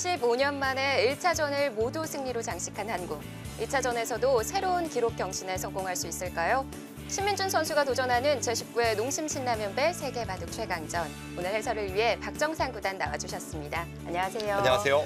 15년 만에 1차전을 모두 승리로 장식한 한국. 2차전에서도 새로운 기록 경신에 성공할 수 있을까요? 신민준 선수가 도전하는 제19회 농심신라면배 세계바둑 최강전. 오늘 해설을 위해 박정상 구단 나와주셨습니다. 안녕하세요. 안녕하세요.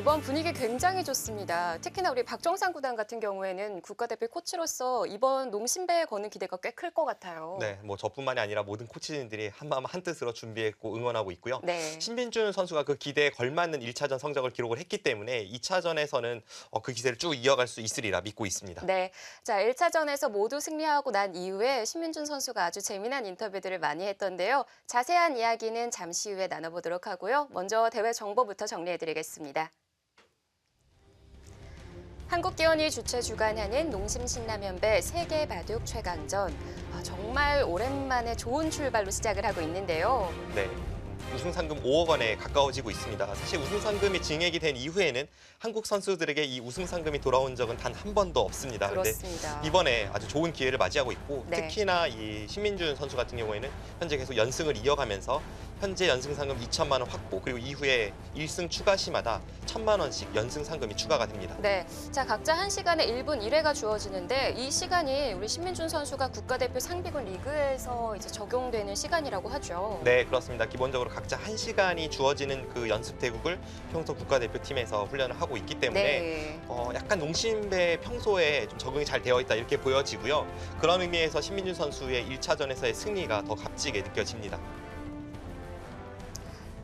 이번 분위기 굉장히 좋습니다. 특히나 우리 박정상 구단 같은 경우에는 국가대표 코치로서 이번 농심배에 거는 기대가 꽤 클 것 같아요. 네, 저뿐만이 아니라 모든 코치진들이 한마음 한뜻으로 준비했고 응원하고 있고요. 네. 신민준 선수가 그 기대에 걸맞는 1차전 성적을 기록을 했기 때문에 2차전에서는 그 기세를 쭉 이어갈 수 있으리라 믿고 있습니다. 네, 자 1차전에서 모두 승리하고 난 이후에 신민준 선수가 아주 재미난 인터뷰들을 많이 했던데요. 자세한 이야기는 잠시 후에 나눠보도록 하고요. 먼저 대회 정보부터 정리해드리겠습니다. 한국기원이 주최 주관하는 농심신라면배 세계바둑 최강전. 정말 오랜만에 좋은 출발로 시작을 하고 있는데요. 네. 우승 상금 5억 원에 가까워지고 있습니다. 사실 우승 상금이 증액이 된 이후에는 한국 선수들에게 이 우승 상금이 돌아온 적은 단 한 번도 없습니다. 그렇습니다. 근데 이번에 아주 좋은 기회를 맞이하고 있고 네. 특히나 이 신민준 선수 같은 경우에는 현재 계속 연승을 이어가면서 현재 연승 상금 2천만 원 확보 그리고 이후에 1승 추가 시마다 1,000만 원씩 연승 상금이 추가가 됩니다. 네, 자 각자 1시간에 1분 1회가 주어지는데 이 시간이 우리 신민준 선수가 국가대표 상비군 리그에서 이제 적용되는 시간이라고 하죠. 네, 그렇습니다. 기본적으로 각자 1시간이 주어지는 그 연습 대국을 평소 국가대표팀에서 훈련을 하고 있기 때문에 네. 약간 농심배 평소에 좀 적응이 잘 되어 있다 이렇게 보여지고요. 그런 의미에서 신민준 선수의 1차전에서의 승리가 더 값지게 느껴집니다.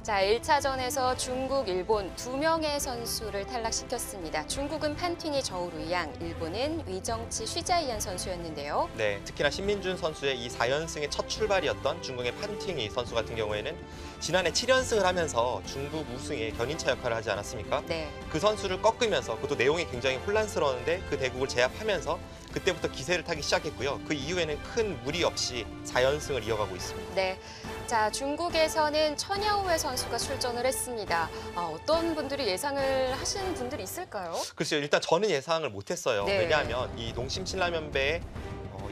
자, 1차전에서 중국, 일본 2명의 선수를 탈락시켰습니다. 중국은 판팅이 저우루이양, 일본은 위정치 쉬자이안 선수였는데요. 네, 특히나 신민준 선수의 이 4연승의 첫 출발이었던 중국의 판팅이 선수 같은 경우에는 지난해 7연승을 하면서 중국 우승에 견인차 역할을 하지 않았습니까? 네. 그 선수를 꺾으면서 그것도 내용이 굉장히 혼란스러웠는데 그 대국을 제압하면서 그때부터 기세를 타기 시작했고요. 그 이후에는 큰 무리 없이 4연승을 이어가고 있습니다. 네. 자, 중국에서는 천야오웨 선수가 출전을 했습니다. 어떤 분들이 예상을 하신 분들이 있을까요? 글쎄요, 일단 저는 예상을 못했어요. 네. 왜냐하면 이 농심신라면배의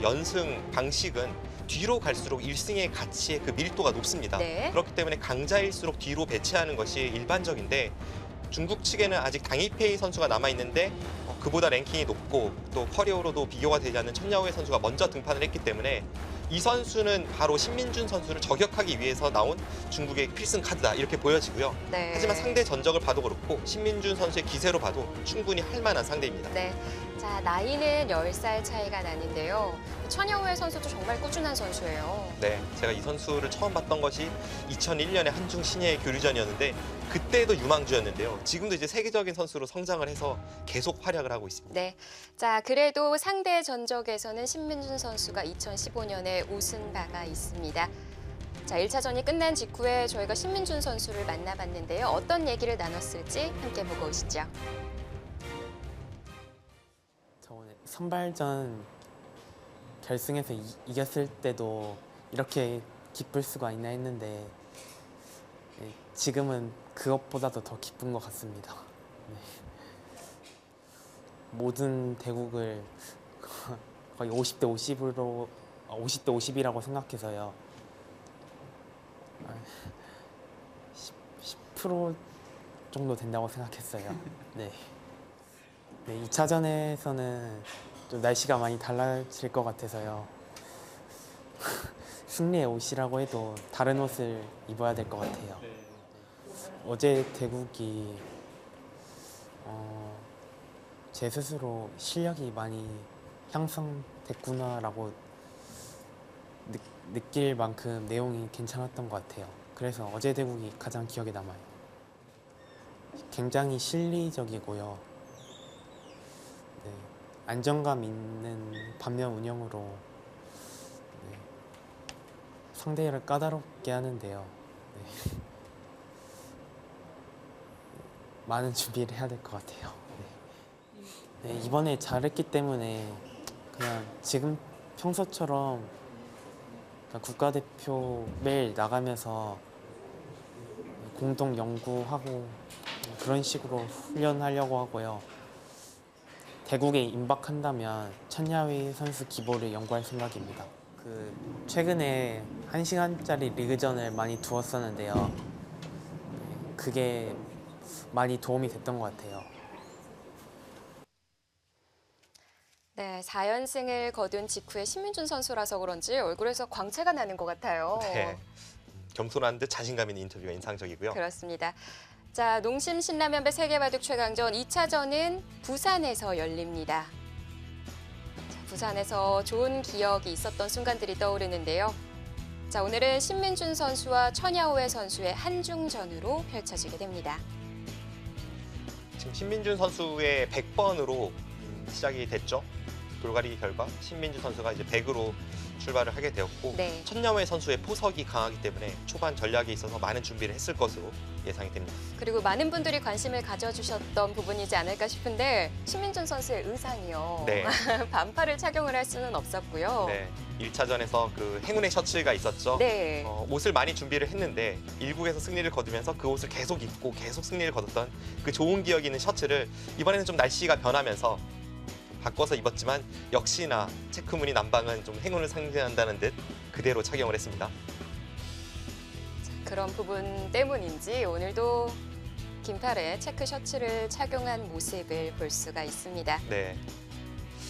연승 방식은 뒤로 갈수록 1승의 가치의 그 밀도가 높습니다. 네. 그렇기 때문에 강자일수록 뒤로 배치하는 것이 일반적인데 중국 측에는 아직 당이페이 선수가 남아있는데 그보다 랭킹이 높고 또 커리어로도 비교가 되지 않는 천야오웨 선수가 먼저 등판을 했기 때문에 이 선수는 바로 신민준 선수를 저격하기 위해서 나온 중국의 필승 카드다 이렇게 보여지고요. 네. 하지만 상대 전적을 봐도 그렇고 신민준 선수의 기세로 봐도 충분히 할 만한 상대입니다. 네. 자, 나이는 10살 차이가 나는데요. 천야오웨 선수도 정말 꾸준한 선수예요. 네, 제가 이 선수를 처음 봤던 것이 2001년에 한중 신예의 교류전이었는데 그때도 유망주였는데요. 지금도 이제 세계적인 선수로 성장을 해서 계속 활약을 하고 있습니다. 네. 자, 그래도 상대 전적에서는 신민준 선수가 2015년에 우승 바가 있습니다. 자, 1차전이 끝난 직후에 저희가 신민준 선수를 만나봤는데요. 어떤 얘기를 나눴을지 함께 보고 오시죠. 저 오늘 선발전 결승에서 이겼을 때도 이렇게 기쁠 수가 있나 했는데 지금은 그것보다도 더 기쁜 것 같습니다. 네. 모든 대국을 거의 50대 50으로 50대 50이라고 생각해서요. 10% 정도 된다고 생각했어요. 네. 네, 2차전에서는 좀 날씨가 많이 달라질 것 같아서요. 승리의 옷이라고 해도 다른 옷을 입어야 될 것 같아요. 어제 대국이 제 스스로 실력이 많이 향상됐구나라고 느낄 만큼 내용이 괜찮았던 것 같아요. 그래서 어제 대국이 가장 기억에 남아요. 굉장히 실리적이고요. 네, 안정감 있는 반면 운영으로 네, 상대를 까다롭게 하는데요. 네. 많은 준비를 해야 될 것 같아요. 네. 네, 이번에 잘했기 때문에 그냥 지금 평소처럼 국가대표 매일 나가면서 공동 연구하고 그런 식으로 훈련하려고 하고요. 대국에 임박한다면 천야위 선수 기보를 연구할 생각입니다. 최근에 1시간짜리 리그전을 많이 두었었는데요. 그게 많이 도움이 됐던 것 같아요. 네, 4연승을 거둔 직후에 신민준 선수라서 그런지 얼굴에서 광채가 나는 것 같아요. 네. 겸손한 듯 자신감 있는 인터뷰가 인상적이고요. 그렇습니다. 자, 농심 신라면배 세계바둑 최강전 2차전은 부산에서 열립니다. 자, 부산에서 좋은 기억이 있었던 순간들이 떠오르는데요. 자, 오늘은 신민준 선수와 천야오회 선수의 한중전으로 펼쳐지게 됩니다. 지금 신민준 선수의 100번으로 시작이 됐죠. 돌가리 결과 신민준 선수가 이제 100으로 출발을 하게 되었고 네. 천야오회 선수의 포석이 강하기 때문에 초반 전략에 있어서 많은 준비를 했을 것으로 예상이 됩니다. 그리고 많은 분들이 관심을 가져주셨던 부분이지 않을까 싶은데 신민준 선수의 의상이요. 네. 반팔을 착용을 할 수는 없었고요. 네. 1차전에서 그 행운의 셔츠가 있었죠. 네. 옷을 많이 준비를 했는데 1국에서 승리를 거두면서 그 옷을 계속 입고 계속 승리를 거뒀던 그 좋은 기억이 있는 셔츠를 이번에는 좀 날씨가 변하면서 바꿔서 입었지만 역시나 체크무늬 남방은 좀 행운을 상징한다는 듯 그대로 착용을 했습니다. 그런 부분 때문인지 오늘도 긴팔에 체크 셔츠를 착용한 모습을 볼 수가 있습니다. 네.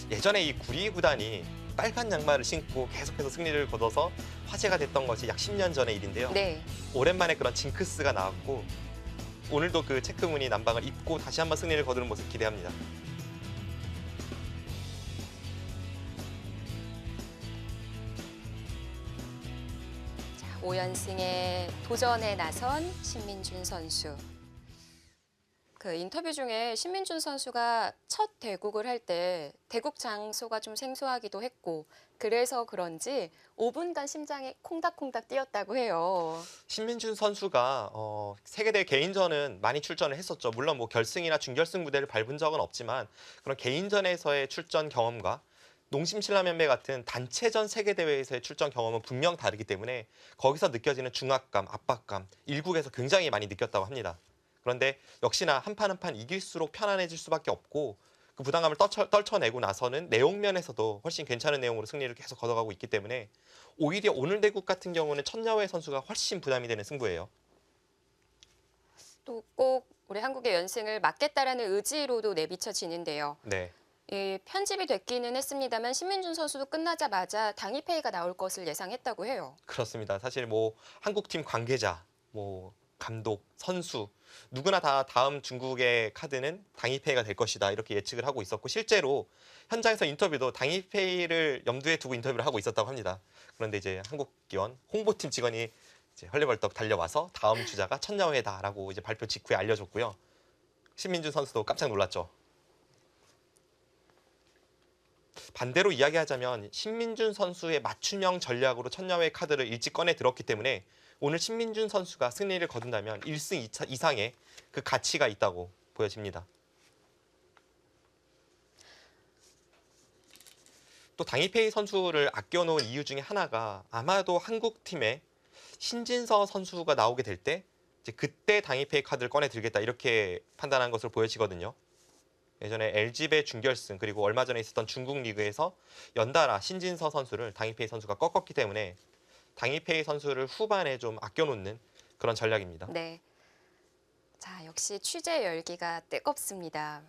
예전에 이 구리 구단이 빨간 양말을 신고 계속해서 승리를 거둬서 화제가 됐던 것이 약 10년 전의 일인데요. 네. 오랜만에 그런 징크스가 나왔고 오늘도 그 체크무늬 남방을 입고 다시 한번 승리를 거두는 모습 기대합니다. 자, 5연승에 도전에 나선 신민준 선수. 그 인터뷰 중에 신민준 선수가 첫 대국을 할 때 대국 장소가 좀 생소하기도 했고 그래서 그런지 5분간 심장이 콩닥콩닥 뛰었다고 해요. 신민준 선수가 세계대회 개인전은 많이 출전을 했었죠. 물론 뭐 결승이나 준결승 무대를 밟은 적은 없지만 그런 개인전에서의 출전 경험과 농심 신라면배 같은 단체전 세계대회에서의 출전 경험은 분명 다르기 때문에 거기서 느껴지는 중압감, 압박감, 1국에서 굉장히 많이 느꼈다고 합니다. 그런데 역시나 한 판 한 판 이길수록 편안해질 수밖에 없고 그 부담감을 떨쳐내고 나서는 내용면에서도 훨씬 괜찮은 내용으로 승리를 계속 거둬가고 있기 때문에 오히려 오늘 대국 같은 경우는 천야오회 선수가 훨씬 부담이 되는 승부예요. 또 꼭 우리 한국의 연승을 막겠다라는 의지로도 내비쳐지는데요. 네. 편집이 됐기는 했습니다만 신민준 선수도 끝나자마자 당일회의가 나올 것을 예상했다고 해요. 그렇습니다. 사실 뭐 한국팀 관계자, 뭐 감독, 선수 누구나 다 다음 중국의 카드는 당일페이가 될 것이다 이렇게 예측을 하고 있었고 실제로 현장에서 인터뷰도 당일페이를 염두에 두고 인터뷰를 하고 있었다고 합니다. 그런데 이제 한국기원 홍보팀 직원이 이제 헐레벌떡 달려와서 다음 주자가 천야오회다라고 이제 발표 직후에 알려줬고요. 신민준 선수도 깜짝 놀랐죠. 반대로 이야기하자면 신민준 선수의 맞춤형 전략으로 천야오회 카드를 일찍 꺼내 들었기 때문에 오늘 신민준 선수가 승리를 거둔다면 1승 2차 이상의 그 가치가 있다고 보여집니다. 또 당일페이 선수를 아껴놓은 이유 중에 하나가 아마도 한국팀에 신진서 선수가 나오게 될 때 이제 그때 당일페이 카드를 꺼내 들겠다 이렇게 판단한 것으로 보여지거든요. 예전에 LG배 준결승 그리고 얼마 전에 있었던 중국 리그에서 연달아 신진서 선수를 당일페이 선수가 꺾었기 때문에 당일페이 선수를 후반에 좀 아껴놓는 그런 전략입니다. 네. 자, 역시 취재 열기가 뜨겁습니다.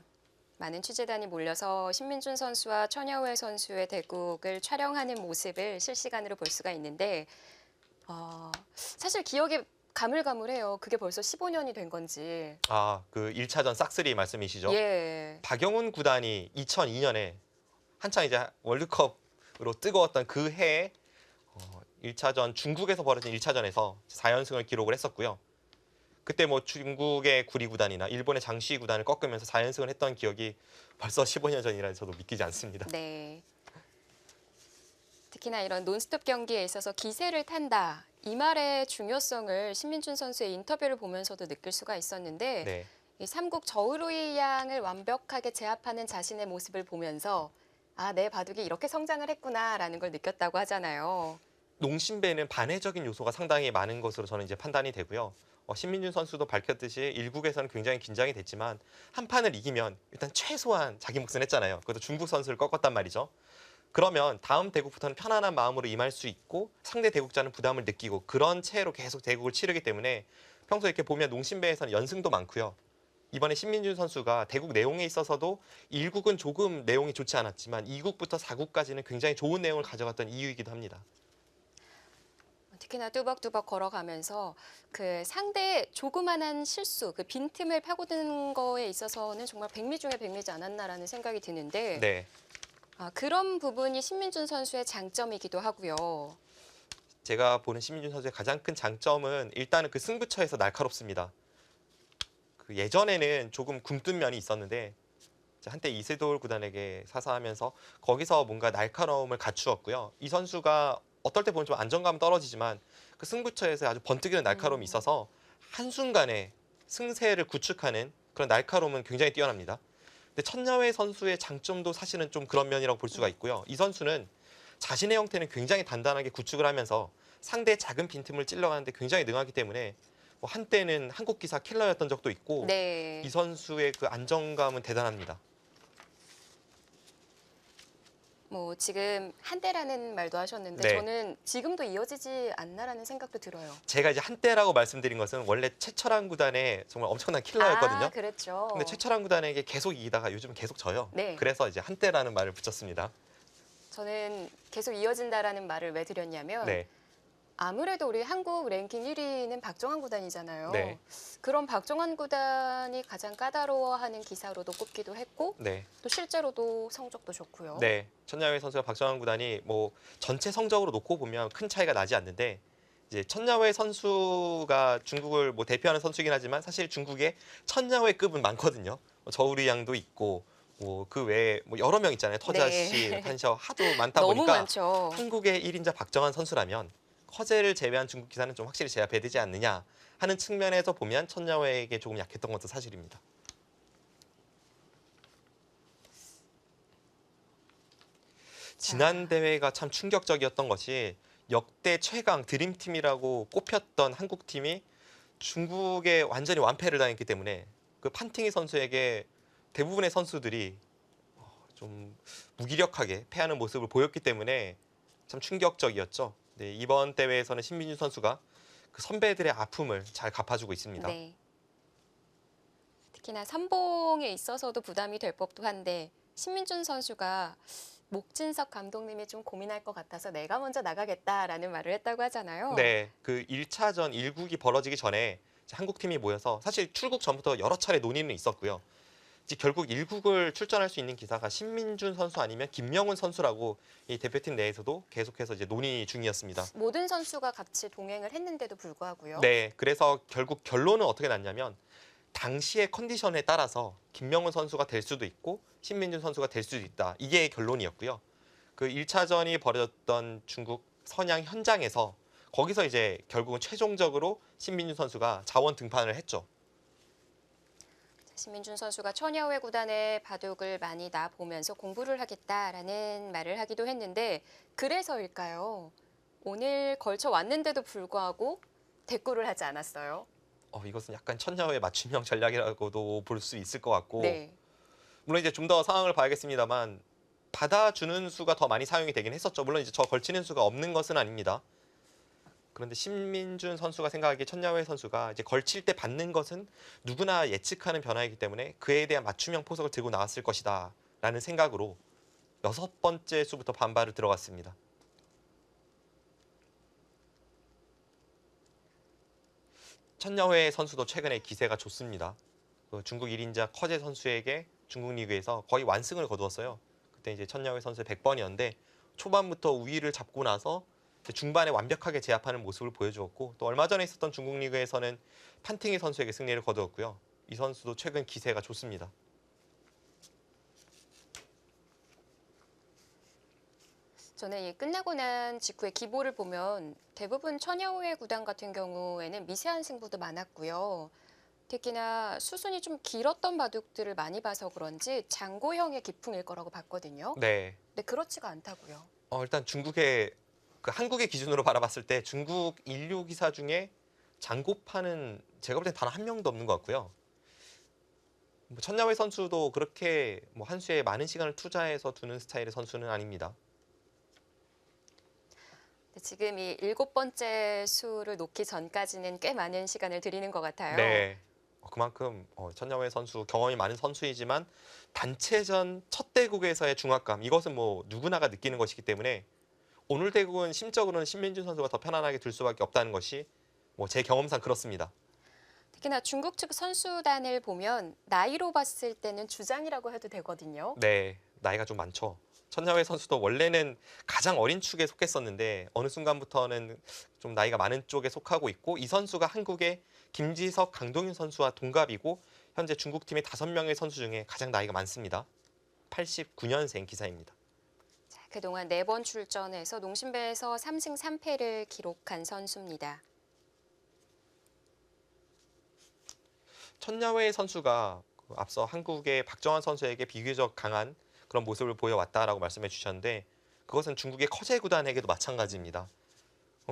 많은 취재단이 몰려서 신민준 선수와 천야오회 선수의 대국을 촬영하는 모습을 실시간으로 볼 수가 있는데 사실 기억이 가물가물해요. 그게 벌써 15년이 된 건지. 그 1차전 싹쓸이 말씀이시죠? 예. 박영훈 구단이 2002년에 한창 이제 월드컵으로 뜨거웠던 그 해에 1차전 중국에서 벌어진 1차전에서 4연승을 기록을 했었고요. 그때 뭐 중국의 구리 구단이나 일본의 장시 구단을 꺾으면서 4연승을 했던 기억이 벌써 15년 전이라 저도 믿기지 않습니다. 네. 특히나 이런 논스톱 경기에 있어서 기세를 탄다. 이 말의 중요성을 신민준 선수의 인터뷰를 보면서도 느낄 수가 있었는데 네. 이 삼국 저우루이 양을 완벽하게 제압하는 자신의 모습을 보면서 내 바둑이 이렇게 성장을 했구나라는 걸 느꼈다고 하잖아요. 농심배는 반해적인 요소가 상당히 많은 것으로 저는 이제 판단이 되고요. 신민준 선수도 밝혔듯이 1국에서는 굉장히 긴장이 됐지만 한 판을 이기면 일단 최소한 자기 몫은 했잖아요. 그것도 중국 선수를 꺾었단 말이죠. 그러면 다음 대국부터는 편안한 마음으로 임할 수 있고 상대 대국자는 부담을 느끼고 그런 채로 계속 대국을 치르기 때문에 평소에 이렇게 보면 농심배에서는 연승도 많고요. 이번에 신민준 선수가 대국 내용에 있어서도 1국은 조금 내용이 좋지 않았지만 2국부터 4국까지는 굉장히 좋은 내용을 가져갔던 이유이기도 합니다. 특히나 뚜벅뚜벅 걸어가면서 그 상대의 조그만한 실수, 그 빈틈을 파고드는 거에 있어서는 정말 백미 중에 백미지 않았나라는 생각이 드는데 네. 그런 부분이 신민준 선수의 장점이기도 하고요. 제가 보는 신민준 선수의 가장 큰 장점은 일단은 그 승부처에서 날카롭습니다. 그 예전에는 조금 굼뜬 면이 있었는데 한때 이세돌 구단에게 사사하면서 거기서 뭔가 날카로움을 갖추었고요. 이 선수가 어떨 때 보면 좀 안정감은 떨어지지만 그 승부처에서 아주 번뜩이는 날카로움이 있어서 한순간에 승세를 구축하는 그런 날카로움은 굉장히 뛰어납니다. 근데 천야회 선수의 장점도 사실은 좀 그런 면이라고 볼 수가 있고요. 이 선수는 자신의 형태는 굉장히 단단하게 구축을 하면서 상대의 작은 빈틈을 찔러가는데 굉장히 능하기 때문에 뭐 한때는 한국 기사 킬러였던 적도 있고 네. 이 선수의 그 안정감은 대단합니다. 뭐 지금 한때라는 말도 하셨는데 네. 저는 지금도 이어지지 않나라는 생각도 들어요. 제가 이제 한때라고 말씀드린 것은 원래 최철한 구단의 정말 엄청난 킬러였거든요. 그랬죠. 근데 최철한 구단에게 계속 이기다가 요즘 계속 져요. 네. 그래서 이제 한때라는 말을 붙였습니다. 저는 계속 이어진다라는 말을 왜 드렸냐면 네. 아무래도 우리 한국 랭킹 1위는 박정환 구단이잖아요. 네. 그런 박정환 구단이 가장 까다로워하는 기사로도 꼽기도 했고 네. 또 실제로도 성적도 좋고요. 네. 천야회 선수와 박정환 구단이 뭐 전체 성적으로 놓고 보면 큰 차이가 나지 않는데 이제 천야회 선수가 중국을 뭐 대표하는 선수이긴 하지만 사실 중국의 천야회급은 많거든요. 저우리 양도 있고 뭐 그 외에 뭐 여러 명 있잖아요. 터자 네. 씨, 탄셔 하도 많다 너무 보니까 많죠. 한국의 1인자 박정환 선수라면 허재를 제외한 중국 기사는 좀 확실히 제압해야 되지 않느냐 하는 측면에서 보면 천야회에게 조금 약했던 것도 사실입니다. 지난 대회가 참 충격적이었던 것이 역대 최강 드림팀이라고 꼽혔던 한국팀이 중국에 완전히 완패를 당했기 때문에 그 판팅이 선수에게 대부분의 선수들이 좀 무기력하게 패하는 모습을 보였기 때문에 참 충격적이었죠. 네, 이번 대회에서는 신민준 선수가 그 선배들의 아픔을 잘 갚아주고 있습니다. 네. 특히나 선봉에 있어서도 부담이 될 법도 한데 신민준 선수가 목진석 감독님이 좀 고민할 것 같아서 내가 먼저 나가겠다라는 말을 했다고 하잖아요. 네, 그 1차전 1국이 벌어지기 전에 한국팀이 모여서 사실 출국 전부터 여러 차례 논의는 있었고요. 이제 결국 1국을 출전할 수 있는 기사가 신민준 선수 아니면 김명훈 선수라고 이 대표팀 내에서도 계속해서 이제 논의 중이었습니다. 모든 선수가 같이 동행을 했는데도 불구하고요. 네, 그래서 결국 결론은 어떻게 났냐면 당시의 컨디션에 따라서 김명훈 선수가 될 수도 있고 신민준 선수가 될 수도 있다. 이게 결론이었고요. 그 1차전이 벌어졌던 중국 선양 현장에서 거기서 이제 결국은 최종적으로 신민준 선수가 자원 등판을 했죠. 신민준 선수가 천야회 구단의 바둑을 많이 놔보면서 공부를 하겠다라는 말을 하기도 했는데 그래서일까요? 오늘 걸쳐 왔는데도 불구하고 대꾸를 하지 않았어요. 이것은 약간 천야회 맞춤형 전략이라고도 볼 수 있을 것 같고 네. 물론 이제 좀 더 상황을 봐야겠습니다만 받아주는 수가 더 많이 사용이 되긴 했었죠. 물론 이제 저 걸치는 수가 없는 것은 아닙니다. 그런데 신민준 선수가 생각하기에 천야회 선수가 이제 걸칠 때 받는 것은 누구나 예측하는 변화이기 때문에 그에 대한 맞춤형 포석을 들고 나왔을 것이다 라는 생각으로 6번째 수부터 반발을 들어갔습니다. 천야회 선수도 최근에 기세가 좋습니다. 그 중국 1인자 커제 선수에게 중국 리그에서 거의 완승을 거두었어요. 그때 이제 천야회 선수의 100번이었는데 초반부터 우위를 잡고 나서 중반에 완벽하게 제압하는 모습을 보여주었고 또 얼마 전에 있었던 중국 리그에서는 판팅이 선수에게 승리를 거두었고요. 이 선수도 최근 기세가 좋습니다. 저는 이 끝나고 난 직후에 기보를 보면 대부분 천야회 구단 같은 경우에는 미세한 승부도 많았고요. 특히나 수순이 좀 길었던 바둑들을 많이 봐서 그런지 장고형의 기풍일 거라고 봤거든요. 네. 근데 그렇지가 않다고요. 일단 중국의 그 한국의 기준으로 바라봤을 때 중국 인류 기사 중에 장고파는 제가 볼 땐 단 한 명도 없는 것 같고요. 천야회 선수도 그렇게 뭐 한 수에 많은 시간을 투자해서 두는 스타일의 선수는 아닙니다. 지금 이 7번째 수를 놓기 전까지는 꽤 많은 시간을 드리는 것 같아요. 네. 그만큼 천야회 선수 경험이 많은 선수이지만 단체전 첫 대국에서의 중압감 이것은 뭐 누구나가 느끼는 것이기 때문에 오늘 대국은 심적으로는 신민준 선수가 더 편안하게 둘 수밖에 없다는 것이 뭐 제 경험상 그렇습니다. 특히나 중국 측 선수단을 보면 나이로 봤을 때는 주장이라고 해도 되거든요. 네, 나이가 좀 많죠. 천야회 선수도 원래는 가장 어린 축에 속했었는데 어느 순간부터는 좀 나이가 많은 쪽에 속하고 있고 이 선수가 한국의 김지석, 강동윤 선수와 동갑이고 현재 중국팀의 5명의 선수 중에 가장 나이가 많습니다. 89년생 기사입니다. 자, 그동안 4번 출전해서 농심배에서 3승 3패를 기록한 선수입니다. 천야회 선수가 앞서 한국의 박정환 선수에게 비교적 강한 그런 모습을 보여왔다라고 말씀해 주셨는데 그것은 중국의 커제 구단에게도 마찬가지입니다.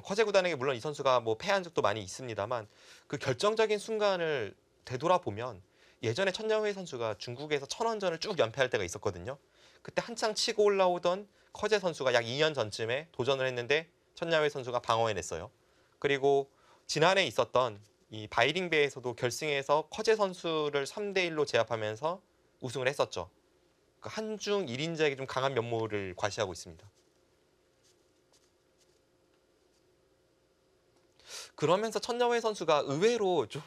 커제 구단에게 물론 이 선수가 뭐 패한 적도 많이 있습니다만 그 결정적인 순간을 되돌아보면 예전에 천야회 선수가 중국에서 천원전을 쭉 연패할 때가 있었거든요. 그때 한창 치고 올라오던 커제 선수가 약 2년 전쯤에 도전을 했는데 천야회 선수가 방어해냈어요. 그리고 지난해 있었던 이 바이링배에서도 결승에서 커제 선수를 3대1로 제압하면서 우승을 했었죠. 한중 1인자에게 좀 강한 면모를 과시하고 있습니다. 그러면서 천야회 선수가 의외로 좀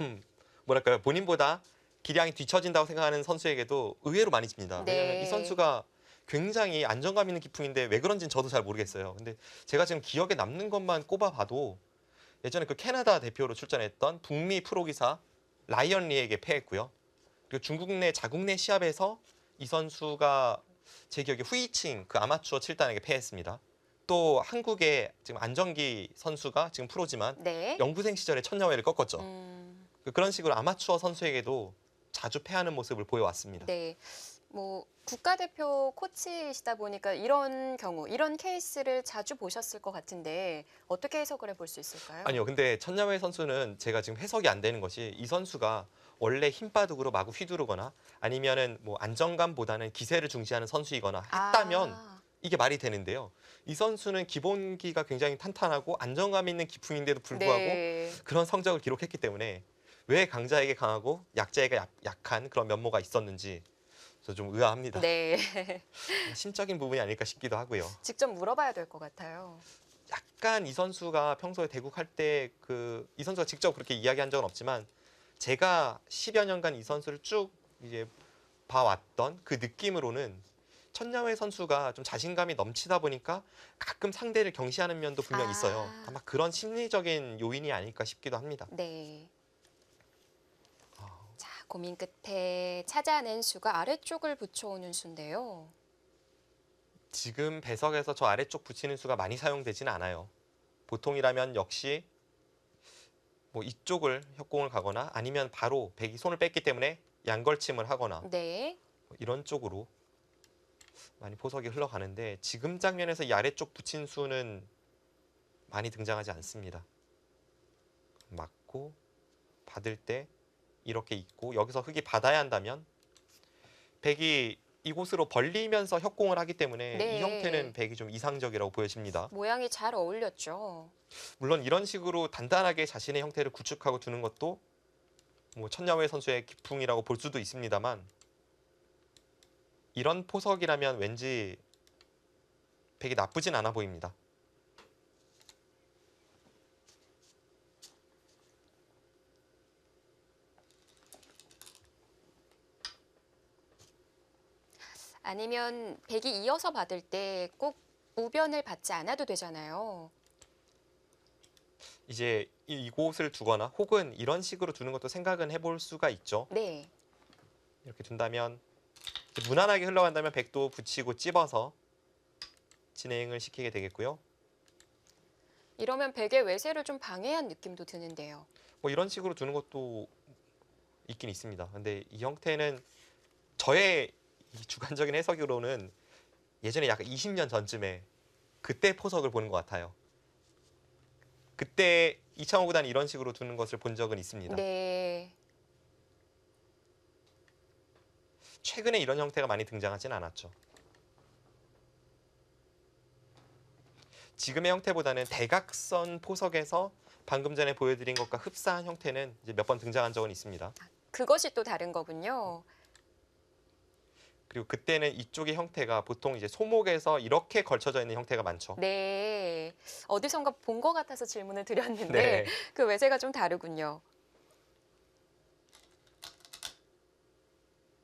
뭐랄까요 본인보다 기량이 뒤처진다고 생각하는 선수에게도 의외로 많이 집니다. 왜냐하면 이 선수가 굉장히 안정감 있는 기풍인데 왜 그런지는 저도 잘 모르겠어요. 근데 제가 지금 기억에 남는 것만 꼽아봐도 예전에 그 캐나다 대표로 출전했던 북미 프로기사 라이언 리에게 패했고요. 그리고 중국 내 자국 내 시합에서 이 선수가 제 기억에 후이칭 그 아마추어 7단에게 패했습니다. 또 한국의 지금 안정기 선수가 지금 프로지만 네. 연구생 시절에 천야회를 꺾었죠. 그런 식으로 아마추어 선수에게도 자주 패하는 모습을 보여왔습니다. 네. 뭐 국가대표 코치이시다 보니까 이런 경우, 이런 케이스를 자주 보셨을 것 같은데 어떻게 해석을 해볼 수 있을까요? 아니요. 근데 천야회 선수는 제가 지금 해석이 안 되는 것이 이 선수가 원래 힘바둑으로 마구 휘두르거나 아니면은 뭐 안정감보다는 기세를 중시하는 선수이거나 했다면 이게 말이 되는데요. 이 선수는 기본기가 굉장히 탄탄하고 안정감 있는 기풍인데도 불구하고 그런 성적을 기록했기 때문에 왜 강자에게 강하고 약자에게 약한 그런 면모가 있었는지 저 좀 의아합니다. 네. 신적인 부분이 아닐까 싶기도 하고요. 직접 물어봐야 될 것 같아요. 약간 이 선수가 평소에 대국할 때 이 선수가 직접 그렇게 이야기한 적은 없지만 제가 10여 년간 이 선수를 쭉 이제 봐왔던 그 느낌으로는 천야회 선수가 좀 자신감이 넘치다 보니까 가끔 상대를 경시하는 면도 분명 있어요. 아마 그런 심리적인 요인이 아닐까 싶기도 합니다. 네. 자, 고민 끝에 찾아낸 수가 아래쪽을 붙여오는 수인데요. 지금 배석에서 저 아래쪽 붙이는 수가 많이 사용되지는 않아요. 보통이라면 역시 뭐 이쪽을 협공을 가거나 아니면 바로 백이 손을 뺐기 때문에 양걸침을 하거나 네. 이런 쪽으로 많이 포석이 흘러가는데 지금 장면에서 이 아래쪽 붙인 수는 많이 등장하지 않습니다. 맞고 받을 때 이렇게 있고 여기서 흙이 받아야 한다면 백이 이곳으로 벌리면서 협공을 하기 때문에 이 형태는 백이 좀 이상적이라고 보여집니다. 모양이 잘 어울렸죠. 물론 이런 식으로 단단하게 자신의 형태를 구축하고 두는 것도 뭐 천야회 선수의 기풍이라고 볼 수도 있습니다만 이런 포석이라면 왠지 백이 나쁘진 않아 보입니다. 아니면 백이 이어서 받을 때 꼭 우변을 받지 않아도 되잖아요. 이제 이곳을 두거나 혹은 이런 식으로 두는 것도 생각은 해볼 수가 있죠. 네. 이렇게 둔다면 무난하게 흘러간다면 백도 붙이고 찝어서 진행을 시키게 되겠고요. 이러면 백의 외세를 좀 방해한 느낌도 드는데요. 뭐 이런 식으로 두는 것도 있긴 있습니다. 근데 이 형태는 저의 이 주관적인 해석으로는 예전에 약 20년 전쯤에 그때 포석을 보는 것 같아요. 그때 이창호 구단이 이런 식으로 두는 것을 본 적은 있습니다. 네. 최근에 이런 형태가 많이 등장하진 않았죠. 지금의 형태보다는 대각선 포석에서 방금 전에 보여드린 것과 흡사한 형태는 이제 몇 번 등장한 적은 있습니다. 그것이 또 다른 거군요. 그리고 그때는 이쪽의 형태가 보통 이제 소목에서 이렇게 걸쳐져 있는 형태가 많죠. 네. 어디선가 본 것 같아서 질문을 드렸는데 네. 그 외세가 좀 다르군요.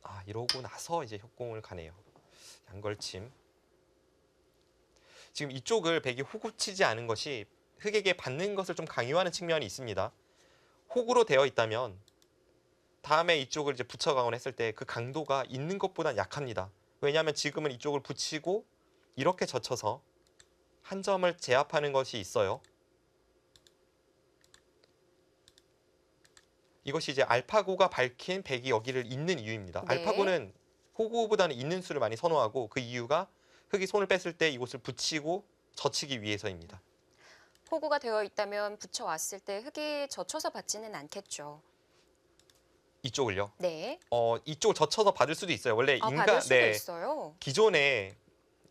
아, 이러고 나서 이제 협공을 가네요. 양걸침. 지금 이쪽을 백이 호구 치지 않은 것이 흑에게 받는 것을 좀 강요하는 측면이 있습니다. 호구로 되어 있다면 다음에 이쪽을 이제 붙여가거나 했을 때 그 강도가 있는 것보단 약합니다. 왜냐하면 지금은 이쪽을 붙이고 이렇게 젖혀서 한 점을 제압하는 것이 있어요. 이것이 이제 알파고가 밝힌 백이 여기를 잇는 이유입니다. 네. 알파고는 호구보다는 잇는 수를 많이 선호하고 그 이유가 흑이 손을 뺐을 때 이곳을 붙이고 젖히기 위해서입니다. 호구가 되어 있다면 붙여왔을 때 흙이 젖혀서 받지는 않겠죠. 이쪽을요. 네. 이쪽을 젖혀서 받을 수도 있어요. 원래 받을 수도 있어요. 기존에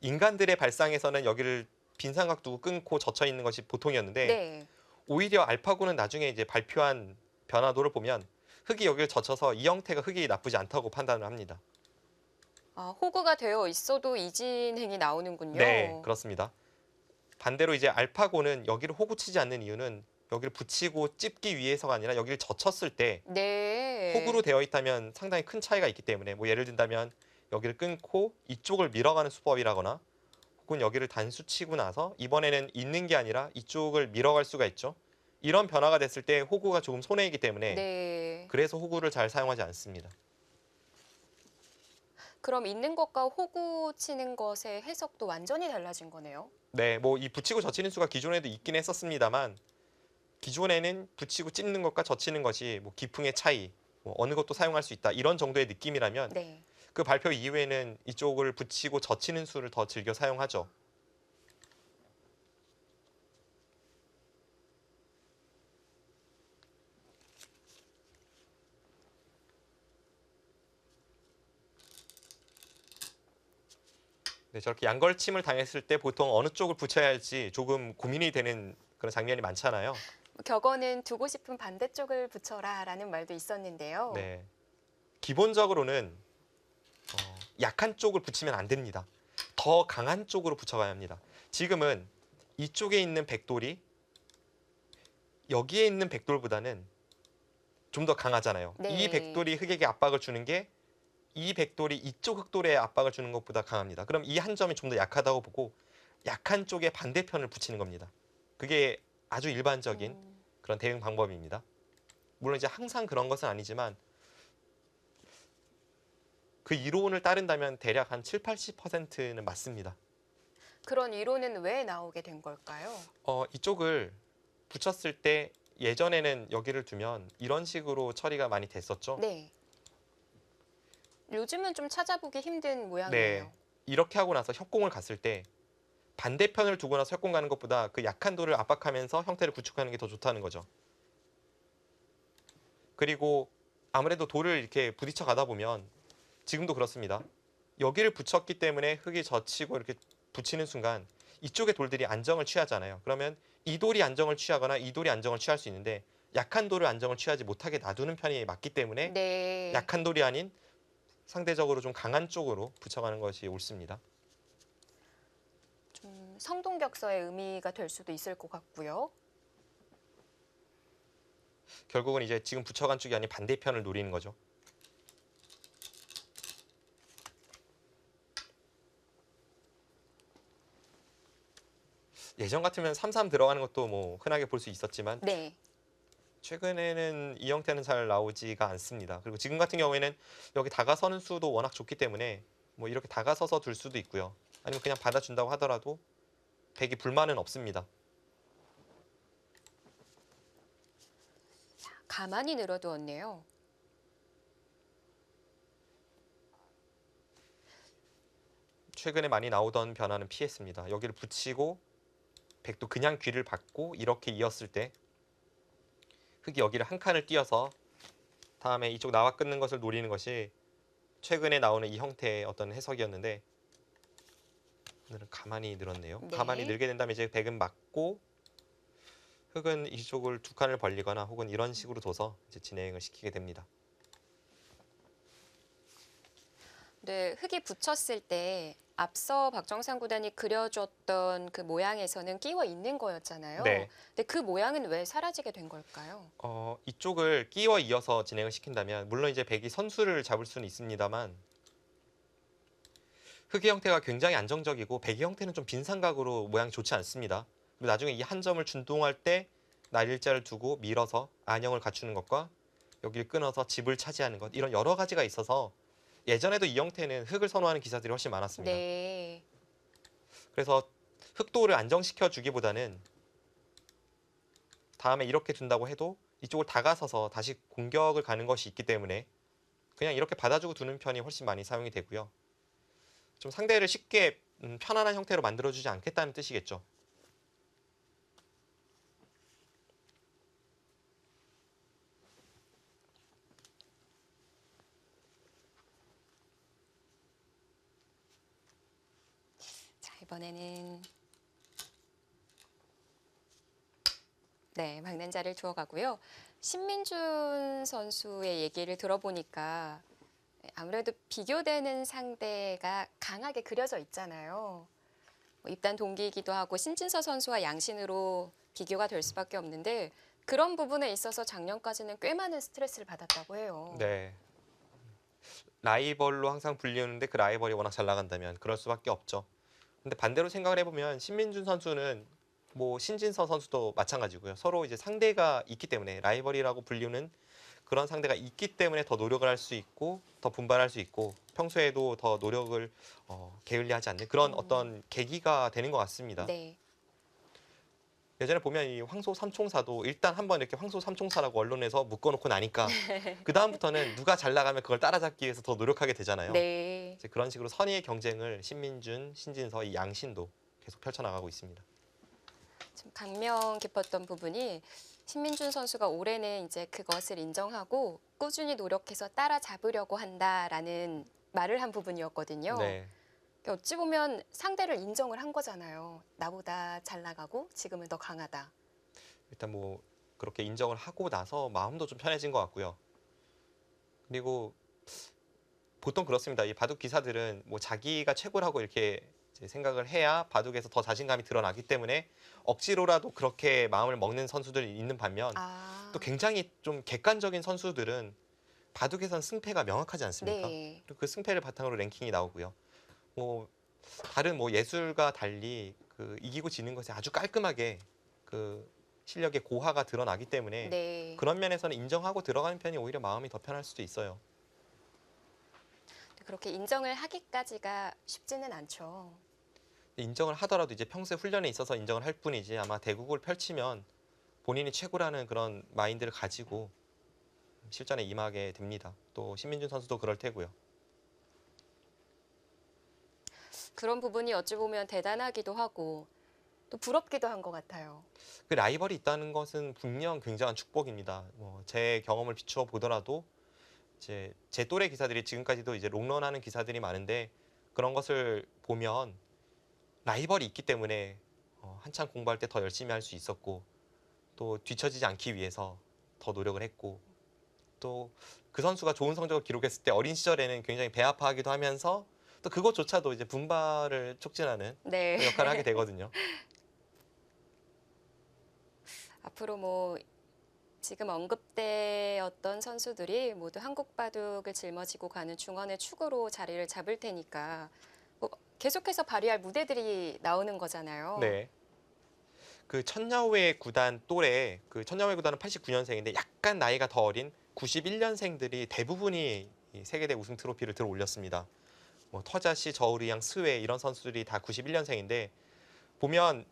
인간들의 발상에서는 여기를 빈 삼각 두고 끊고 젖혀 있는 것이 보통이었는데 네. 오히려 알파고는 나중에 이제 발표한 변화도를 보면 흑이 여기를 젖혀서 이 형태가 흑이 나쁘지 않다고 판단을 합니다. 호구가 되어 있어도 이진행이 나오는군요. 네, 그렇습니다. 반대로 이제 알파고는 여기를 호구 치지 않는 이유는 여기를 붙이고 찝기 위해서가 아니라 여기를 젖혔을 때 네. 호구로 되어 있다면 상당히 큰 차이가 있기 때문에 뭐 예를 든다면 여기를 끊고 이쪽을 밀어가는 수법이라거나 혹은 여기를 단수 치고 나서 이번에는 있는 게 아니라 이쪽을 밀어갈 수가 있죠. 이런 변화가 됐을 때 호구가 조금 손해이기 때문에 네. 그래서 호구를 잘 사용하지 않습니다. 그럼 있는 것과 호구 치는 것의 해석도 완전히 달라진 거네요. 네, 뭐 이 붙이고 젖히는 수가 기존에도 있긴 했었습니다만 기존에는 붙이고 찝는 것과 젖히는 것이 뭐 기풍의 차이, 뭐 어느 것도 사용할 수 있다 이런 정도의 느낌이라면 네. 그 발표 이후에는 이쪽을 붙이고 젖히는 수를 더 즐겨 사용하죠. 네, 저렇게 양걸침을 당했을 때 보통 어느 쪽을 붙여야 할지 조금 고민이 되는 그런 장면이 많잖아요. 격언은 두고 싶은 반대쪽을 붙여라라는 말도 있었는데요. 네, 기본적으로는 약한 쪽을 붙이면 안 됩니다. 더 강한 쪽으로 붙여가야 합니다. 지금은 이쪽에 있는 백돌이 여기에 있는 백돌보다는 좀 더 강하잖아요. 네. 이 백돌이 흑에게 압박을 주는 게 이 백돌이 이쪽 흑돌에 압박을 주는 것보다 강합니다. 그럼 이 한 점이 좀 더 약하다고 보고 약한 쪽에 반대편을 붙이는 겁니다. 그게 아주 일반적인 그런 대응 방법입니다. 물론 이제 항상 그런 것은 아니지만 그 이론을 따른다면 대략 한 7, 80%는 맞습니다. 그런 이론은 왜 나오게 된 걸까요? 이쪽을 붙였을 때 예전에는 여기를 두면 이런 식으로 처리가 많이 됐었죠. 네. 요즘은 좀 찾아보기 힘든 모양이에요. 네. 이렇게 하고 나서 협공을 갔을 때 반대편을 두고 나서 협공 가는 것보다 그 약한 돌을 압박하면서 형태를 구축하는 게 더 좋다는 거죠. 그리고 아무래도 돌을 이렇게 부딪혀 가다 보면 지금도 그렇습니다. 여기를 붙였기 때문에 흙이 젖히고 이렇게 붙이는 순간 이쪽의 돌들이 안정을 취하잖아요. 그러면 이 돌이 안정을 취하거나 이 돌이 안정을 취할 수 있는데 약한 돌을 안정을 취하지 못하게 놔두는 편이 맞기 때문에 네. 약한 돌이 아닌 상대적으로 좀 강한 쪽으로 붙여가는 것이 옳습니다. 좀 성동격서의 의미가 될 수도 있을 것 같고요. 결국은 이제 지금 붙여간 쪽이 아닌 반대편을 노리는 거죠. 예전 같으면 3-3 들어가는 것도 뭐 흔하게 볼 수 있었지만 네. 최근에는 이 형태는 잘 나오지가 않습니다. 그리고 지금 같은 경우에는 여기 다가서는 수도 워낙 좋기 때문에 뭐 이렇게 다가서서 둘 수도 있고요. 아니면 그냥 받아준다고 하더라도 백이 불만은 없습니다. 가만히 늘어두었네요. 최근에 많이 나오던 변화는 피했습니다. 여기를 붙이고 백도 그냥 귀를 받고 이렇게 이었을 때 흑이 여기를 한 칸을 띄어서 다음에 이쪽 나와 끊는 것을 노리는 것이 최근에 나오는 이 형태의 어떤 해석이었는데 오늘은 가만히 늘었네요. 네. 가만히 늘게 된다면 이제 백은 맞고 흑은 이쪽을 두 칸을 벌리거나 혹은 이런 식으로 둬서 이제 진행을 시키게 됩니다. 네, 흙이 붙였을 때 앞서 박정상 구단이 그려줬던 그 모양에서는 끼워 있는 거였잖아요. 네. 근데 그 모양은 왜 사라지게 된 걸까요? 이쪽을 끼워 이어서 진행을 시킨다면 물론 이제 백이 선수를 잡을 수는 있습니다만 흙의 형태가 굉장히 안정적이고 백의 형태는 좀 빈삼각으로 모양이 좋지 않습니다. 그리고 나중에 이 한 점을 준동할 때 날일자를 두고 밀어서 안형을 갖추는 것과 여기를 끊어서 집을 차지하는 것 이런 여러 가지가 있어서 예전에도 이 형태는 흙을 선호하는 기사들이 훨씬 많았습니다. 네. 그래서 흑도를 안정시켜 주기보다는 다음에 이렇게 둔다고 해도 이쪽을 다가서서 다시 공격을 가는 것이 있기 때문에 그냥 이렇게 받아주고 두는 편이 훨씬 많이 사용이 되고요. 좀 상대를 쉽게 편안한 형태로 만들어주지 않겠다는 뜻이겠죠. 자, 이번에는 네, 막는 자를 주어가고요. 신민준 선수의 얘기를 들어보니까 아무래도 비교되는 상대가 강하게 그려져 있잖아요. 입단 동기이기도 하고 신진서 선수와 양신으로 비교가 될 수밖에 없는데 그런 부분에 있어서 작년까지는 꽤 많은 스트레스를 받았다고 해요. 네. 라이벌로 항상 불리우는데 그 라이벌이 워낙 잘 나간다면 그럴 수밖에 없죠. 근데 반대로 생각을 해보면 신민준 선수는 뭐 신진서 선수도 마찬가지고요. 서로 이제 상대가 있기 때문에 라이벌이라고 불리우는 그런 상대가 있기 때문에 더 노력을 할 수 있고 더 분발할 수 있고 평소에도 더 노력을 게을리하지 않는 그런 어떤 계기가 되는 것 같습니다. 네. 예전에 보면 이 황소 삼총사도 일단 한번 이렇게 황소 삼총사라고 언론에서 묶어놓고 나니까 그 다음부터는 누가 잘 나가면 그걸 따라잡기 위해서 더 노력하게 되잖아요. 네. 이제 그런 식으로 선의의 경쟁을 신민준, 신진서, 이 양신도 계속 펼쳐나가고 있습니다. 좀 감명 깊었던 부분이 신민준 선수가 올해는 이제 그것을 인정하고 꾸준히 노력해서 따라잡으려고 한다라는 말을 한 부분이었거든요. 네, 어찌 보면 상대를 인정을 한 거잖아요. 나보다 잘 나가고 지금은 더 강하다. 일단 뭐 그렇게 인정을 하고 나서 마음도 좀 편해진 것 같고요. 그리고 보통 그렇습니다. 이 바둑 기사들은 뭐 자기가 최고라고 이렇게 이제 생각을 해야 바둑에서 더 자신감이 드러나기 때문에 억지로라도 그렇게 마음을 먹는 선수들이 있는 반면 또 굉장히 좀 객관적인 선수들은 바둑에선 승패가 명확하지 않습니까? 네. 그리고 그 승패를 바탕으로 랭킹이 나오고요. 뭐 다른 뭐 예술과 달리 그 이기고 지는 것이 아주 깔끔하게 그 실력의 고하가 드러나기 때문에 네. 그런 면에서는 인정하고 들어가는 편이 오히려 마음이 더 편할 수도 있어요. 그렇게 인정을 하기까지가 쉽지는 않죠. 인정을 하더라도 이제 평소에 훈련에 있어서 인정을 할 뿐이지 아마 대국을 펼치면 본인이 최고라는 그런 마인드를 가지고 실전에 임하게 됩니다. 또 신민준 선수도 그럴 테고요. 그런 부분이 어찌 보면 대단하기도 하고 또 부럽기도 한 것 같아요. 그 라이벌이 있다는 것은 분명 굉장한 축복입니다. 제 경험을 비추어 보더라도 이제 제 또래 기사들이 지금까지도 이제 롱런하는 기사들이 많은데 그런 것을 보면 라이벌이 있기 때문에 한창 공부할 때 더 열심히 할 수 있었고 또 뒤처지지 않기 위해서 더 노력을 했고 또 그 선수가 좋은 성적을 기록했을 때 어린 시절에는 굉장히 배 아파하기도 하면서 또 그것조차도 이제 분발을 촉진하는 네. 역할을 하게 되거든요. 앞으로 뭐 지금 언급되었던 선수들이 모두 한국 바둑을 짊어지고 가는 중원의 축으로 자리를 잡을 테니까 뭐 계속해서 발휘할 무대들이 나오는 거잖아요. 네. 그 천야후회 구단 또래 그 천야후회 구단은 89년생인데 약간 나이가 더 어린 91년생들이 대부분이 이 세계대 우승 트로피를 들어 올렸습니다. 뭐 터자시, 저우리양, 스웨 이런 선수들이 다 91년생인데 보면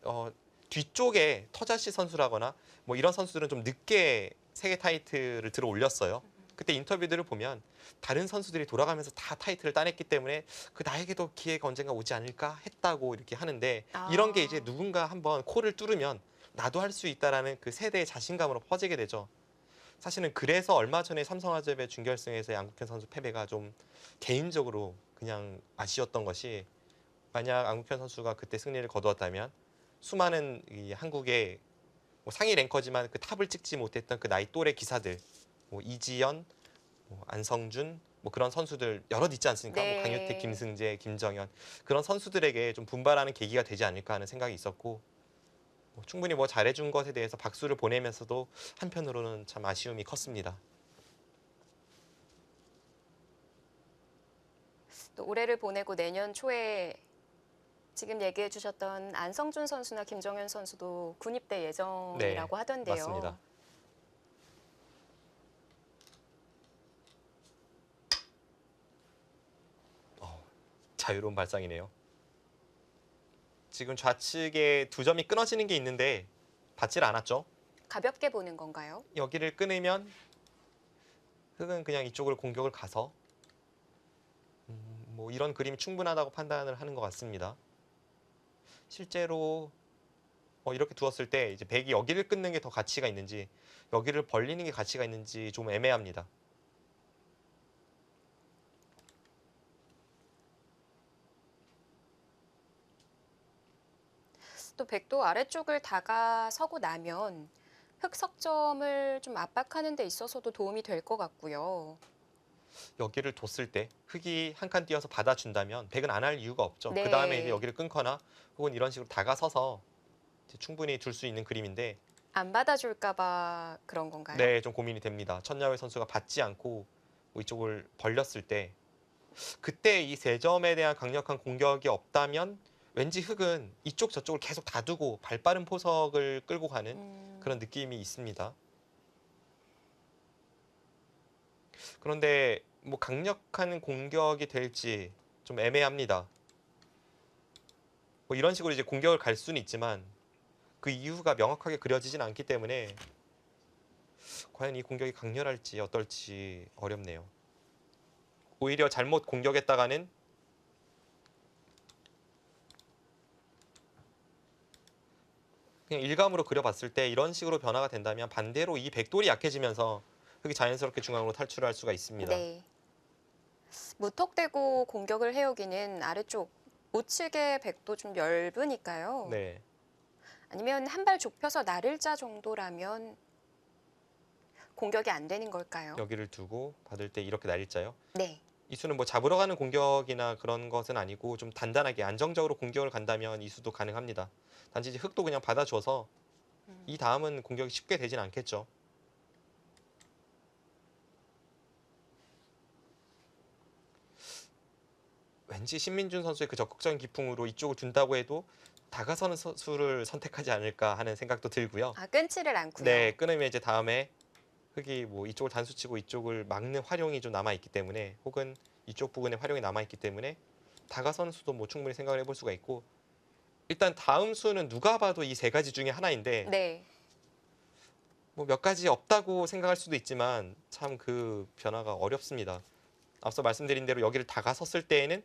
뒤쪽에 터자시 선수라거나 뭐 이런 선수들은 좀 늦게 세계 타이틀을 들어 올렸어요. 그때 인터뷰들을 보면 다른 선수들이 돌아가면서 다 타이틀을 따냈기 때문에 그 나에게도 기회가 언젠가 오지 않을까 했다고 이렇게 하는데 이런 게 이제 누군가 한번 코를 뚫으면 나도 할 수 있다라는 그 세대의 자신감으로 퍼지게 되죠. 사실은 그래서 얼마 전에 삼성화재배 준결승에서 양국현 선수 패배가 좀 개인적으로 그냥 아쉬웠던 것이 만약 양국현 선수가 그때 승리를 거두었다면 수많은 이 한국의 뭐 상위 랭커지만 그 탑을 찍지 못했던 그 나이 또래 기사들 뭐 이지연, 뭐 안성준 뭐 그런 선수들 여럿 있지 않습니까? 네. 뭐 강유택, 김승재, 김정현 그런 선수들에게 좀 분발하는 계기가 되지 않을까 하는 생각이 있었고 뭐 충분히 뭐 잘해준 것에 대해서 박수를 보내면서도 한편으로는 참 아쉬움이 컸습니다. 또 올해를 보내고 내년 초에 지금 얘기해 주셨던 안성준 선수나 김정현 선수도 군입대 예정이라고 하던데요. 맞습니다. 자유로운 발상이네요. 지금 좌측에 두 점이 끊어지는 게 있는데 받질 않았죠. 가볍게 보는 건가요? 여기를 끊으면 흑은 그냥 이쪽으로 공격을 가서 뭐 이런 그림이 충분하다고 판단을 하는 것 같습니다. 실제로 이렇게 두었을 때 이제 백이 여기를 끊는 게 더 가치가 있는지 여기를 벌리는 게 가치가 있는지 좀 애매합니다. 또 백도 아래쪽을 다가서고 나면 흑 석점을 좀 압박하는 데 있어서도 도움이 될 것 같고요. 여기를 뒀을 때 흑이 한 칸 뛰어서 받아준다면 백은 안 할 이유가 없죠. 네. 그 다음에 이제 여기를 끊거나 혹은 이런 식으로 다가서서 이제 충분히 둘 수 있는 그림인데 안 받아줄까 봐 그런 건가요? 네, 좀 고민이 됩니다. 천야회 선수가 받지 않고 뭐 이쪽을 벌렸을 때 그때 이 세 점에 대한 강력한 공격이 없다면 왠지 흑은 이쪽 저쪽을 계속 다두고 발빠른 포석을 끌고 가는 그런 느낌이 있습니다. 그런데 뭐 강력한 공격이 될지 좀 애매합니다. 뭐 이런 식으로 이제 공격을 갈 수는 있지만 그 이유가 명확하게 그려지진 않기 때문에 과연 이 공격이 강렬할지 어떨지 어렵네요. 오히려 잘못 공격했다가는 그냥 일감으로 그려봤을 때 이런 식으로 변화가 된다면 반대로 이 백돌이 약해지면서 흑이 자연스럽게 중앙으로 탈출할 수가 있습니다. 네. 무턱대고 공격을 해오기는 아래쪽 우측의 백도 좀 얇으니까요. 네. 아니면 한 발 좁혀서 나를자 정도라면 공격이 안 되는 걸까요? 여기를 두고 받을 때 이렇게 날일자요. 네. 이 수는 뭐 잡으러 가는 공격이나 그런 것은 아니고 좀 단단하게 안정적으로 공격을 간다면 이 수도 가능합니다. 단지 이제 흑도 그냥 받아줘서 이 다음은 공격이 쉽게 되진 않겠죠. 왠지 신민준 선수의 그 적극적인 기풍으로 이쪽을 둔다고 해도 다가서는 수를 선택하지 않을까 하는 생각도 들고요. 아, 끊지를 않고요. 네, 끊으면 이제 다음에 흑이 뭐 이쪽을 단수치고 이쪽을 막는 활용이 좀 남아 있기 때문에 혹은 이쪽 부분에 활용이 남아 있기 때문에 다가서는 수도 뭐 충분히 생각을 해볼 수가 있고 일단 다음 수는 누가 봐도 이 세 가지 중에 하나인데 네. 뭐 몇 가지 없다고 생각할 수도 있지만 참 그 변화가 어렵습니다. 앞서 말씀드린 대로 여기를 다가섰을 때에는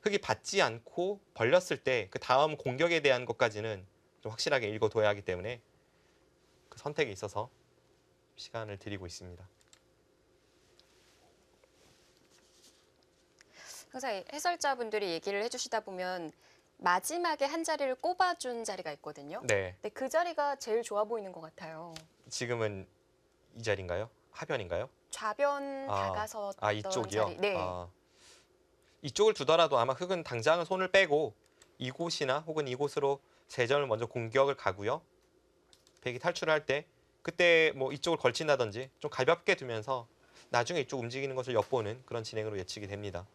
흑이 받지 않고 벌렸을 때 그 다음 공격에 대한 것까지는 좀 확실하게 읽어둬야 하기 때문에 그 선택에 있어서 시간을 드리고 있습니다. 항상 해설자분들이 얘기를 해주시다 보면 마지막에 한 자리를 꼽아준 자리가 있거든요. 네, 근데 그 자리가 제일 좋아 보이는 것 같아요. 지금은 이 자리인가요? 하변인가요? 좌변 다가섰던 이쪽이요? 자리. 네. 이쪽을 두더라도 아마 흑은 당장은 손을 빼고 이곳이나 혹은 이곳으로 세 점을 먼저 공격을 가고요. 백이 탈출할 때 그때 뭐 이쪽을 걸친다든지 좀 가볍게 두면서 나중에 이쪽 움직이는 것을 엿보는 그런 진행으로 예측이 됩니다.